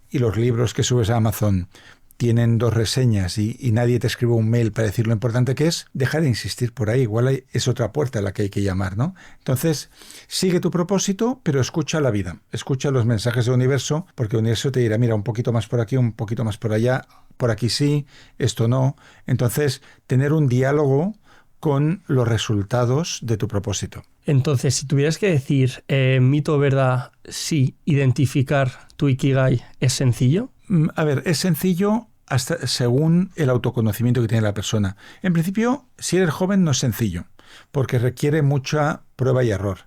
y los libros que subes a Amazon tienen 2 reseñas y nadie te escribe un mail para decir lo importante que es, deja de insistir por ahí. Igual es otra puerta a la que hay que llamar, ¿no? Entonces, sigue tu propósito, pero escucha la vida. Escucha los mensajes del universo, porque el universo te dirá, mira, un poquito más por aquí, un poquito más por allá, por aquí sí, esto no. Entonces, tener un diálogo con los resultados de tu propósito. Entonces, si tuvieras que decir mito o verdad, sí, identificar tu Ikigai es sencillo. A ver, es sencillo hasta según el autoconocimiento que tiene la persona. En principio, si eres joven no es sencillo, porque requiere mucha prueba y error.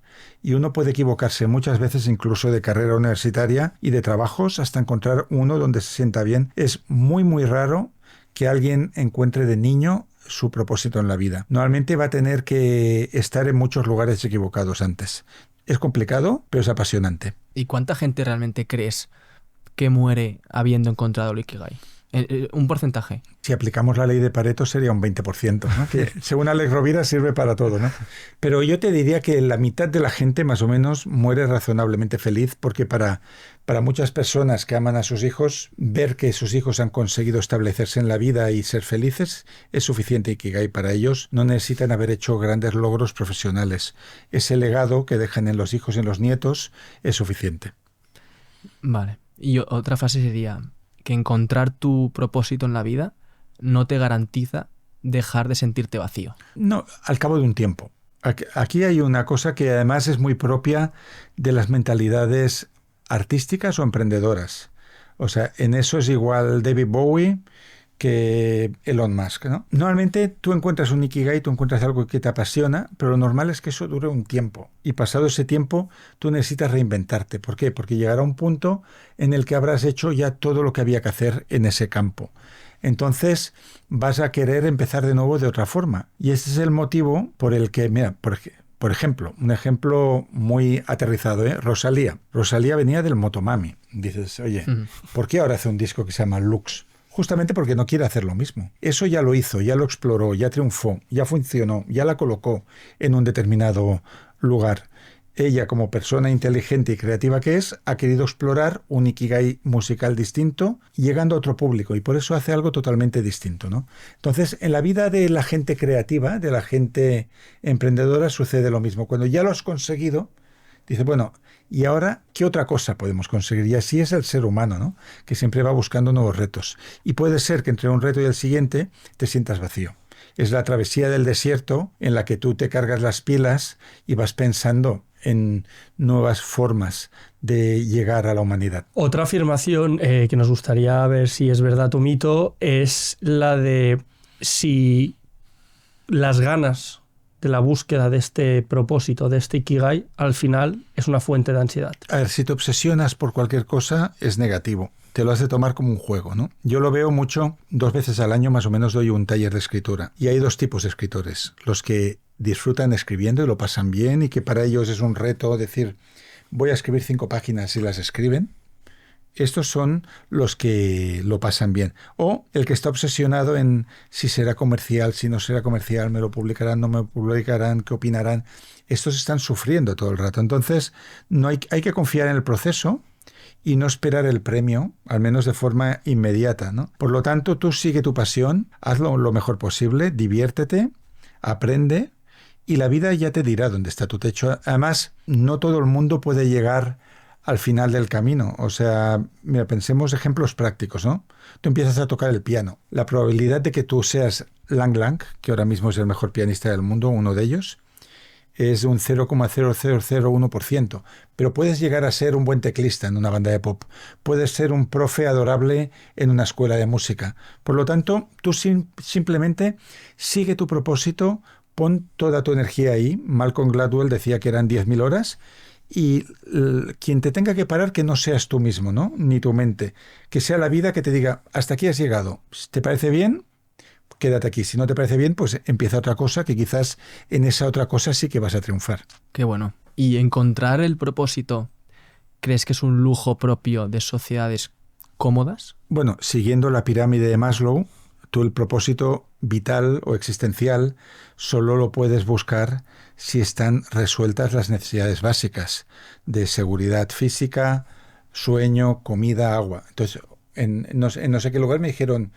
Y uno puede equivocarse muchas veces incluso de carrera universitaria y de trabajos hasta encontrar uno donde se sienta bien. Es muy, muy raro que alguien encuentre de niño su propósito en la vida. Normalmente va a tener que estar en muchos lugares equivocados antes. Es complicado, pero es apasionante. ¿Y cuánta gente realmente crees que muere habiendo encontrado el Ikigai? Un porcentaje. Si aplicamos la ley de Pareto sería un 20%, ¿no? Que según Alex Rovira sirve para todo, ¿no? Pero yo te diría que la mitad de la gente más o menos muere razonablemente feliz, porque para muchas personas que aman a sus hijos, ver que sus hijos han conseguido establecerse en la vida y ser felices es suficiente Ikigai para ellos. No necesitan haber hecho grandes logros profesionales. Ese legado que dejan en los hijos y en los nietos es suficiente. Vale. Y otra frase sería que encontrar tu propósito en la vida no te garantiza dejar de sentirte vacío. No, al cabo de un tiempo. Aquí hay una cosa que además es muy propia de las mentalidades artísticas o emprendedoras. O sea, en eso es igual David Bowie que Elon Musk, ¿no? Normalmente tú encuentras un Ikigai, tú encuentras algo que te apasiona, pero lo normal es que eso dure un tiempo. Y pasado ese tiempo, tú necesitas reinventarte. ¿Por qué? Porque llegará un punto en el que habrás hecho ya todo lo que había que hacer en ese campo. Entonces vas a querer empezar de nuevo de otra forma. Y ese es el motivo por el que, mira, por ejemplo, un ejemplo muy aterrizado, ¿eh? Rosalía. Rosalía venía del Motomami. Dices, oye, ¿por qué ahora hace un disco que se llama Lux? Justamente porque no quiere hacer lo mismo. Eso ya lo hizo, ya lo exploró, ya triunfó, ya funcionó, ya la colocó en un determinado lugar. Ella, como persona inteligente y creativa que es, ha querido explorar un Ikigai musical distinto, llegando a otro público, y por eso hace algo totalmente distinto, ¿no? Entonces, en la vida de la gente creativa, de la gente emprendedora, sucede lo mismo. Cuando ya lo has conseguido, dice, bueno, ¿y ahora qué otra cosa podemos conseguir? Y así es el ser humano, ¿no? Que siempre va buscando nuevos retos. Y puede ser que entre un reto y el siguiente te sientas vacío. Es la travesía del desierto en la que tú te cargas las pilas y vas pensando en nuevas formas de llegar a la humanidad. Otra afirmación que nos gustaría ver si es verdad o mito es la de si las ganas de la búsqueda de este propósito, de este Ikigai, al final es una fuente de ansiedad. A ver, si te obsesionas por cualquier cosa, es negativo. Te lo has de tomar como un juego, ¿no? Yo lo veo mucho, 2 veces al año más o menos doy un taller de escritura. Y hay 2 tipos de escritores. Los que disfrutan escribiendo y lo pasan bien y que para ellos es un reto decir, voy a escribir 5 páginas y las escriben. Estos son los que lo pasan bien. O el que está obsesionado en si será comercial, si no será comercial, me lo publicarán, no me publicarán, qué opinarán. Estos están sufriendo todo el rato. Entonces, hay que confiar en el proceso y no esperar el premio, al menos de forma inmediata, ¿no? Por lo tanto, tú sigue tu pasión, hazlo lo mejor posible, diviértete, aprende y la vida ya te dirá dónde está tu techo. Además, no todo el mundo puede llegar al final del camino. O sea, mira, pensemos ejemplos prácticos, ¿no? Tú empiezas a tocar el piano. La probabilidad de que tú seas Lang Lang, que ahora mismo es el mejor pianista del mundo, uno de ellos, es un 0,0001%. Pero puedes llegar a ser un buen teclista en una banda de pop. Puedes ser un profe adorable en una escuela de música. Por lo tanto, tú simplemente sigue tu propósito, pon toda tu energía ahí. Malcolm Gladwell decía que eran 10.000 horas. Y quien te tenga que parar, que no seas tú mismo, ¿no? Ni tu mente. Que sea la vida que te diga, hasta aquí has llegado. ¿Te parece bien? quédate aquí. Si no te parece bien, pues empieza otra cosa, que quizás en esa otra cosa sí que vas a triunfar. Qué bueno. ¿Y encontrar el propósito, crees que es un lujo propio de sociedades cómodas? Bueno, siguiendo la pirámide de Maslow, tú el propósito vital o existencial solo lo puedes buscar si están resueltas las necesidades básicas de seguridad física, sueño, comida, agua. Entonces, en no sé qué lugar me dijeron,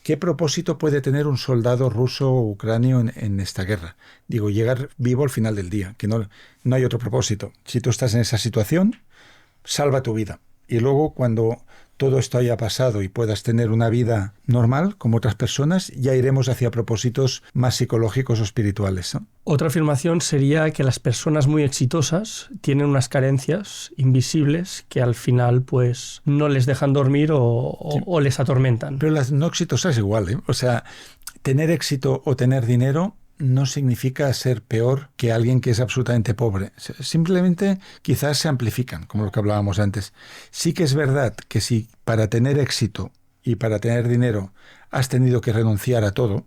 ¿qué propósito puede tener un soldado ruso o ucranio en esta guerra? Digo, llegar vivo al final del día, que no hay otro propósito. Si tú estás en esa situación, salva tu vida. Y luego, cuando todo esto haya pasado y puedas tener una vida normal, como otras personas, ya iremos hacia propósitos más psicológicos o espirituales, ¿no? Otra afirmación sería que las personas muy exitosas tienen unas carencias invisibles que al final pues no les dejan dormir o les atormentan. Pero las no exitosas igual, ¿eh? O sea, tener éxito o tener dinero no significa ser peor que alguien que es absolutamente pobre. Simplemente quizás se amplifican, como lo que hablábamos antes. Sí que es verdad que si para tener éxito y para tener dinero has tenido que renunciar a todo,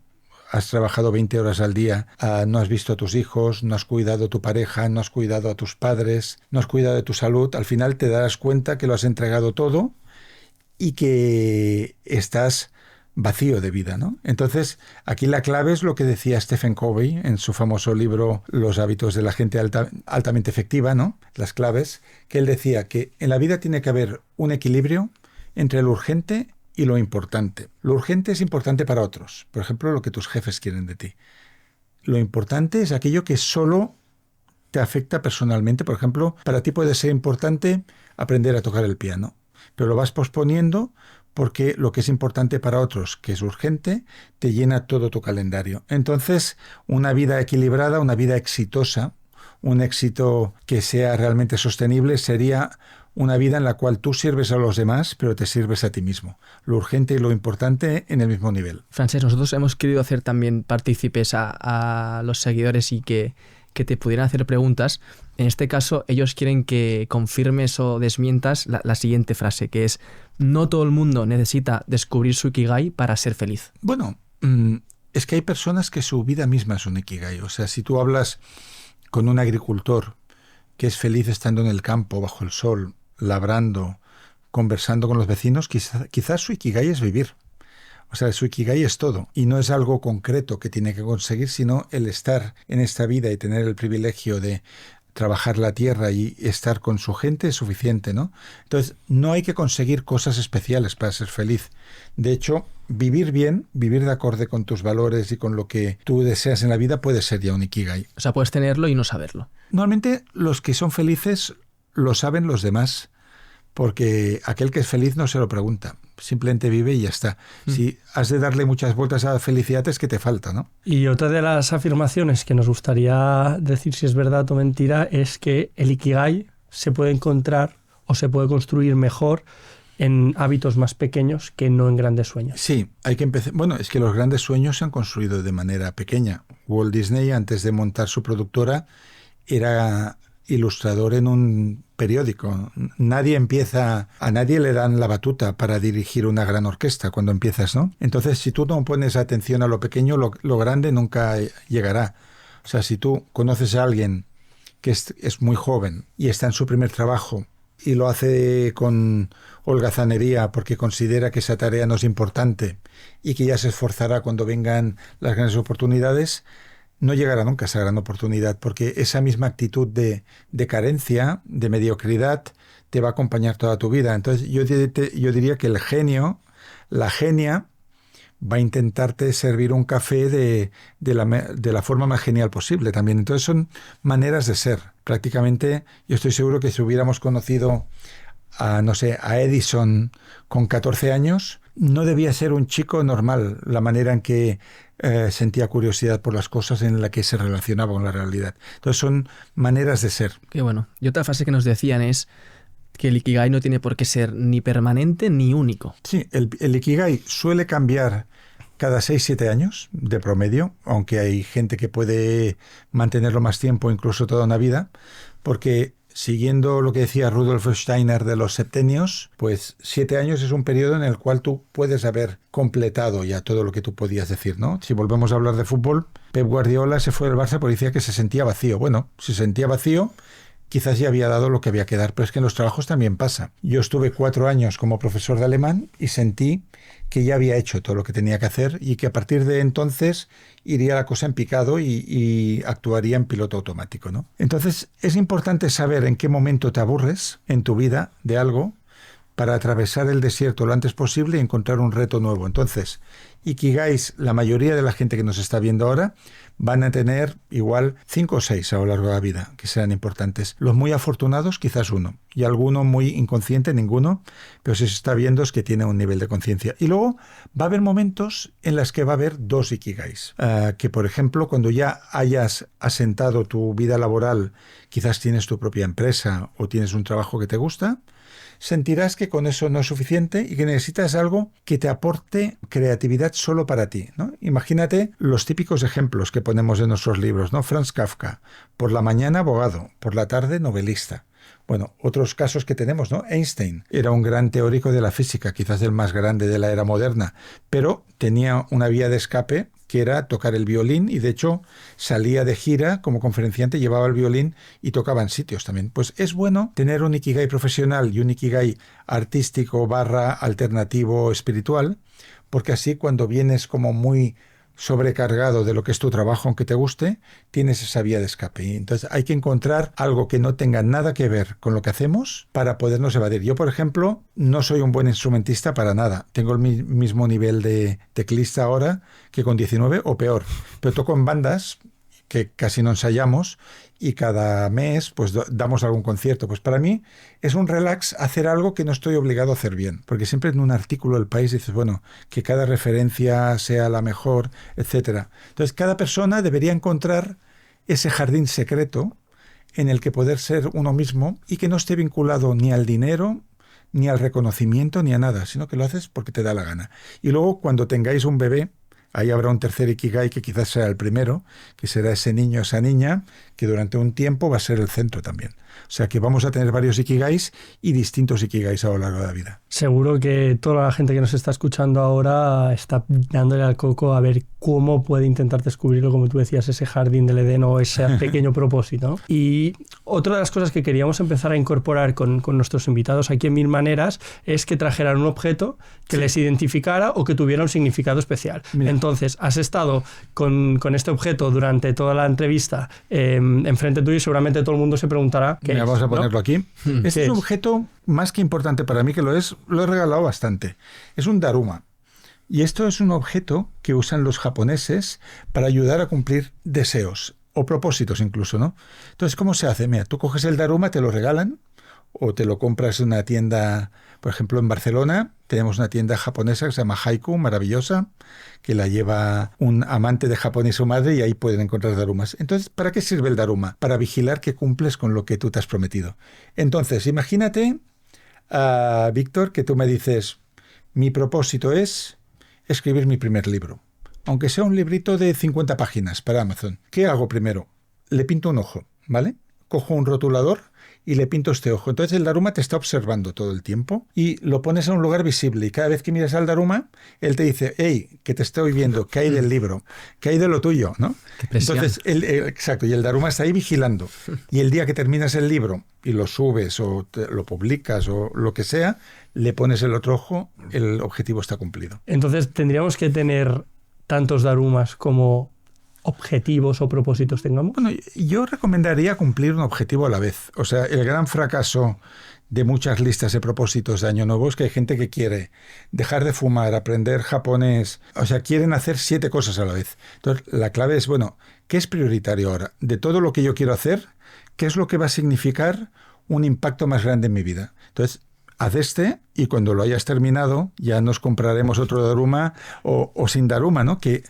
has trabajado 20 horas al día, no has visto a tus hijos, no has cuidado a tu pareja, no has cuidado a tus padres, no has cuidado de tu salud, al final te darás cuenta que lo has entregado todo y que estás vacío de vida, ¿no? Entonces, aquí la clave es lo que decía Stephen Covey en su famoso libro Los hábitos de la gente altamente efectiva, ¿no? Las claves, que él decía que en la vida tiene que haber un equilibrio entre lo urgente y lo importante. Lo urgente es importante para otros, por ejemplo, lo que tus jefes quieren de ti. Lo importante es aquello que solo te afecta personalmente. Por ejemplo, para ti puede ser importante aprender a tocar el piano, pero lo vas posponiendo porque lo que es importante para otros, que es urgente, te llena todo tu calendario. Entonces, una vida equilibrada, una vida exitosa, un éxito que sea realmente sostenible, sería una vida en la cual tú sirves a los demás, pero te sirves a ti mismo. Lo urgente y lo importante en el mismo nivel. Francesc, nosotros hemos querido hacer también partícipes a los seguidores y que te pudieran hacer preguntas. En este caso, ellos quieren que confirmes o desmientas la siguiente frase, que es: no todo el mundo necesita descubrir su Ikigai para ser feliz. Bueno, es que hay personas que su vida misma es un Ikigai. O sea, si tú hablas con un agricultor que es feliz estando en el campo, bajo el sol, labrando, conversando con los vecinos, quizás su Ikigai es vivir. O sea, su Ikigai es todo, y no es algo concreto que tiene que conseguir, sino el estar en esta vida y tener el privilegio de trabajar la tierra y estar con su gente es suficiente, ¿no? Entonces, no hay que conseguir cosas especiales para ser feliz. De hecho, vivir bien, vivir de acorde con tus valores y con lo que tú deseas en la vida puede ser ya un Ikigai. O sea, puedes tenerlo y no saberlo. Normalmente los que son felices lo saben los demás, porque aquel que es feliz no se lo pregunta, simplemente vive y ya está. Si has de darle muchas vueltas a la felicidad es que te falta, ¿no? Y otra de las afirmaciones que nos gustaría decir si es verdad o mentira es que el Ikigai se puede encontrar o se puede construir mejor en hábitos más pequeños que no en grandes sueños. Sí, hay que empezar. Bueno, es que los grandes sueños se han construido de manera pequeña. Walt Disney, antes de montar su productora, era ilustrador en un periódico. A nadie le dan la batuta para dirigir una gran orquesta cuando empiezas, ¿no? Entonces, si tú no pones atención a lo pequeño, lo grande nunca llegará. O sea, si tú conoces a alguien que es muy joven y está en su primer trabajo y lo hace con holgazanería porque considera que esa tarea no es importante y que ya se esforzará cuando vengan las grandes oportunidades, no llegará nunca a esa gran oportunidad, porque esa misma actitud de carencia, de mediocridad, te va a acompañar toda tu vida. Entonces yo diría que el genio, la genia, va a intentarte servir un café de la forma más genial posible también. Entonces son maneras de ser. Prácticamente yo estoy seguro que si hubiéramos conocido a Edison con 14 años, no debía ser un chico normal la manera en que sentía curiosidad por las cosas, en la que se relacionaba con la realidad. Entonces son maneras de ser. Qué bueno. Y otra frase que nos decían es que el Ikigai no tiene por qué ser ni permanente ni único. Sí, el Ikigai suele cambiar cada 6-7 años de promedio, aunque hay gente que puede mantenerlo más tiempo, incluso toda una vida, porque siguiendo lo que decía Rudolf Steiner de los septenios, pues 7 años es un periodo en el cual tú puedes haber completado ya todo lo que tú podías decir, ¿no? Si volvemos a hablar de fútbol, Pep Guardiola se fue del Barça porque decía que se sentía vacío. Bueno, si se sentía vacío, quizás ya había dado lo que había que dar, pero es que en los trabajos también pasa. Yo estuve 4 años como profesor de alemán y sentí que ya había hecho todo lo que tenía que hacer y que a partir de entonces iría la cosa en picado y actuaría en piloto automático, ¿no? Entonces es importante saber en qué momento te aburres en tu vida de algo para atravesar el desierto lo antes posible y encontrar un reto nuevo. Entonces, Ikigais, la mayoría de la gente que nos está viendo ahora, van a tener igual 5 o 6 a lo largo de la vida, que serán importantes. Los muy afortunados, quizás 1. Y alguno muy inconsciente, ninguno. Pero si se está viendo es que tiene un nivel de conciencia. Y luego va a haber momentos en los que va a haber 2 Ikigais. Que, por ejemplo, cuando ya hayas asentado tu vida laboral, quizás tienes tu propia empresa o tienes un trabajo que te gusta, sentirás que con eso no es suficiente y que necesitas algo que te aporte creatividad solo para ti, ¿no? Imagínate los típicos ejemplos que ponemos en nuestros libros, ¿no? Franz Kafka, por la mañana abogado, por la tarde novelista. Bueno, otros casos que tenemos, ¿no? Einstein era un gran teórico de la física, quizás el más grande de la era moderna, pero tenía una vía de escape que era tocar el violín y de hecho salía de gira como conferenciante, llevaba el violín y tocaba en sitios también. Pues es bueno tener un Ikigai profesional y un Ikigai artístico / alternativo espiritual, porque así cuando vienes como muy sobrecargado de lo que es tu trabajo, aunque te guste, tienes esa vía de escape. Y entonces hay que encontrar algo que no tenga nada que ver con lo que hacemos para podernos evadir. Yo, por ejemplo, no soy un buen instrumentista para nada. Tengo el mismo nivel de teclista ahora que con 19 o peor. Pero toco en bandas que casi no ensayamos y cada mes pues damos algún concierto. Pues para mí es un relax hacer algo que no estoy obligado a hacer bien, porque siempre en un artículo del País dices, bueno, que cada referencia sea la mejor, etcétera. Entonces cada persona debería encontrar ese jardín secreto en el que poder ser uno mismo y que no esté vinculado ni al dinero, ni al reconocimiento, ni a nada, sino que lo haces porque te da la gana. Y luego cuando tengáis un bebé, ahí habrá un tercer Ikigai que quizás será el primero, que será ese niño, esa niña, que durante un tiempo va a ser el centro también. O sea que vamos a tener varios Ikigais y distintos Ikigais a lo largo de la vida. Seguro que toda la gente que nos está escuchando ahora está dándole al coco a ver cómo puede intentar descubrirlo, como tú decías, ese jardín del Edén o ese pequeño propósito. Y otra de las cosas que queríamos empezar a incorporar con nuestros invitados aquí en Mil Maneras es que trajeran un objeto que les identificara o que tuviera un significado especial. Mira. Entonces, has estado con este objeto durante toda la entrevista enfrente tuyo y seguramente todo el mundo se preguntará qué Mira, es, vamos a ponerlo ¿no? aquí. Este es un objeto más que importante para mí, que lo he regalado bastante. Es un daruma. Y esto es un objeto que usan los japoneses para ayudar a cumplir deseos o propósitos incluso, ¿no? Entonces, ¿cómo se hace? Mira, tú coges el daruma, te lo regalan o te lo compras en una tienda, por ejemplo, en Barcelona tenemos una tienda japonesa que se llama Haiku, maravillosa, que la lleva un amante de Japón y su madre y ahí pueden encontrar darumas. Entonces, ¿para qué sirve el daruma? Para vigilar que cumples con lo que tú te has prometido. Entonces, imagínate, Víctor, que tú me dices, mi propósito es escribir mi primer libro, aunque sea un librito de 50 páginas para Amazon. ¿Qué hago primero? Le pinto un ojo, ¿vale? Cojo un rotulador y le pinto este ojo. Entonces el daruma te está observando todo el tiempo y lo pones en un lugar visible y cada vez que miras al daruma, él te dice, hey, que te estoy viendo, ¿qué hay del libro? ¿Qué hay de lo tuyo? ¿No? Entonces, exacto, y el daruma está ahí vigilando. Y el día que terminas el libro y lo subes o lo publicas o lo que sea, le pones el otro ojo, el objetivo está cumplido. Entonces tendríamos que tener tantos darumas como objetivos o propósitos tengamos. Bueno, yo recomendaría cumplir un objetivo a la vez. O sea, el gran fracaso de muchas listas de propósitos de Año Nuevo es que hay gente que quiere dejar de fumar, aprender japonés, o sea, quieren hacer 7 cosas a la vez. Entonces, la clave es, bueno, ¿qué es prioritario ahora? De todo lo que yo quiero hacer, ¿qué es lo que va a significar un impacto más grande en mi vida? Entonces, haz este y cuando lo hayas terminado ya nos compraremos otro daruma o sin daruma, ¿no? Que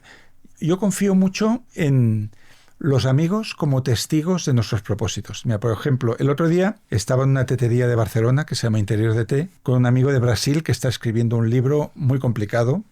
yo confío mucho en los amigos como testigos de nuestros propósitos. Mira, por ejemplo, el otro día estaba en una tetería de Barcelona que se llama Interior de Té con un amigo de Brasil que está escribiendo un libro muy complicado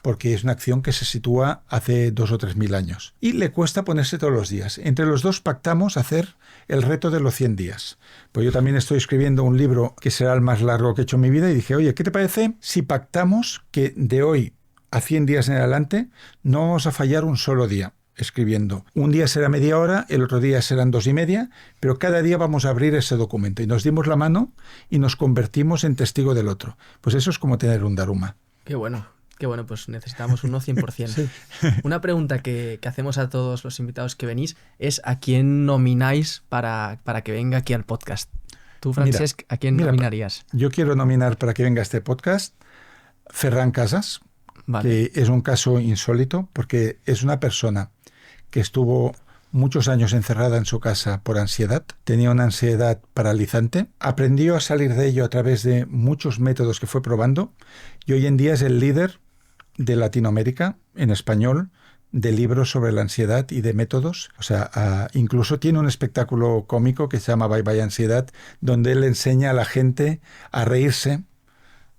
porque es una acción que se sitúa hace 2 o 3 mil años. Y le cuesta ponerse todos los días. Entre los dos pactamos hacer el reto de los 100 días. Pues yo también estoy escribiendo un libro que será el más largo que he hecho en mi vida y dije, oye, ¿qué te parece si pactamos que de hoy a 100 días en adelante no vamos a fallar un solo día escribiendo? Un día será media hora, el otro día serán 2:30, pero cada día vamos a abrir ese documento. Y nos dimos la mano y nos convertimos en testigo del otro. Pues eso es como tener un Daruma. Qué bueno, pues necesitamos uno 100%. Sí. Una pregunta que hacemos a todos los invitados que venís es ¿a quién nomináis para que venga aquí al podcast? Tú, Francesc, ¿a quién nominarías? Yo quiero nominar para que venga a este podcast Ferran Casas, que es un caso insólito porque es una persona que estuvo muchos años encerrada en su casa por ansiedad, tenía una ansiedad paralizante, aprendió a salir de ello a través de muchos métodos que fue probando y hoy en día es el líder de Latinoamérica en español de libros sobre la ansiedad y de métodos. O sea, incluso tiene un espectáculo cómico que se llama Bye Bye Ansiedad, donde él enseña a la gente a reírse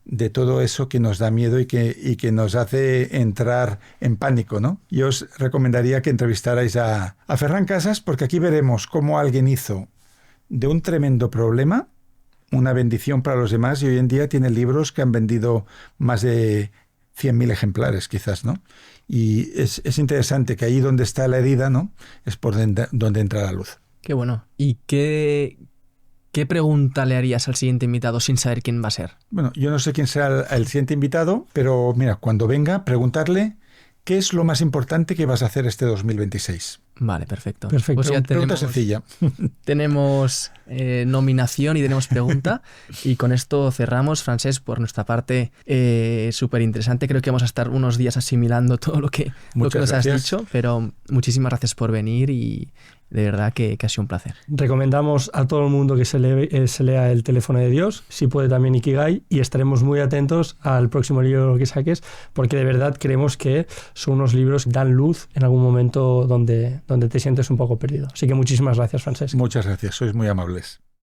de todo eso que nos da miedo y que nos hace entrar en pánico, ¿no? Yo os recomendaría que entrevistarais a Ferran Casas, porque aquí veremos cómo alguien hizo de un tremendo problema una bendición para los demás y hoy en día tiene libros que han vendido más de 100.000 ejemplares, quizás, ¿no? Y es interesante que ahí donde está la herida, ¿no? Es por donde entra la luz. Qué bueno. ¿Y qué pregunta le harías al siguiente invitado sin saber quién va a ser? Bueno, yo no sé quién será el siguiente invitado, pero mira, cuando venga, preguntarle ¿qué es lo más importante que vas a hacer este 2026? Vale, perfecto. Pues ya pregunta sencilla. Tenemos nominación y tenemos pregunta. Y con esto cerramos. Francesc, por nuestra parte, súper interesante. Creo que vamos a estar unos días asimilando todo lo que nos has dicho. Pero muchísimas gracias por venir y de verdad que ha sido un placer. Recomendamos a todo el mundo que se lea El teléfono de Dios, si puede también Ikigai, y estaremos muy atentos al próximo libro que saques, porque de verdad creemos que son unos libros que dan luz en algún momento donde te sientes un poco perdido. Así que muchísimas gracias, Francesc. Muchas gracias, sois muy amables.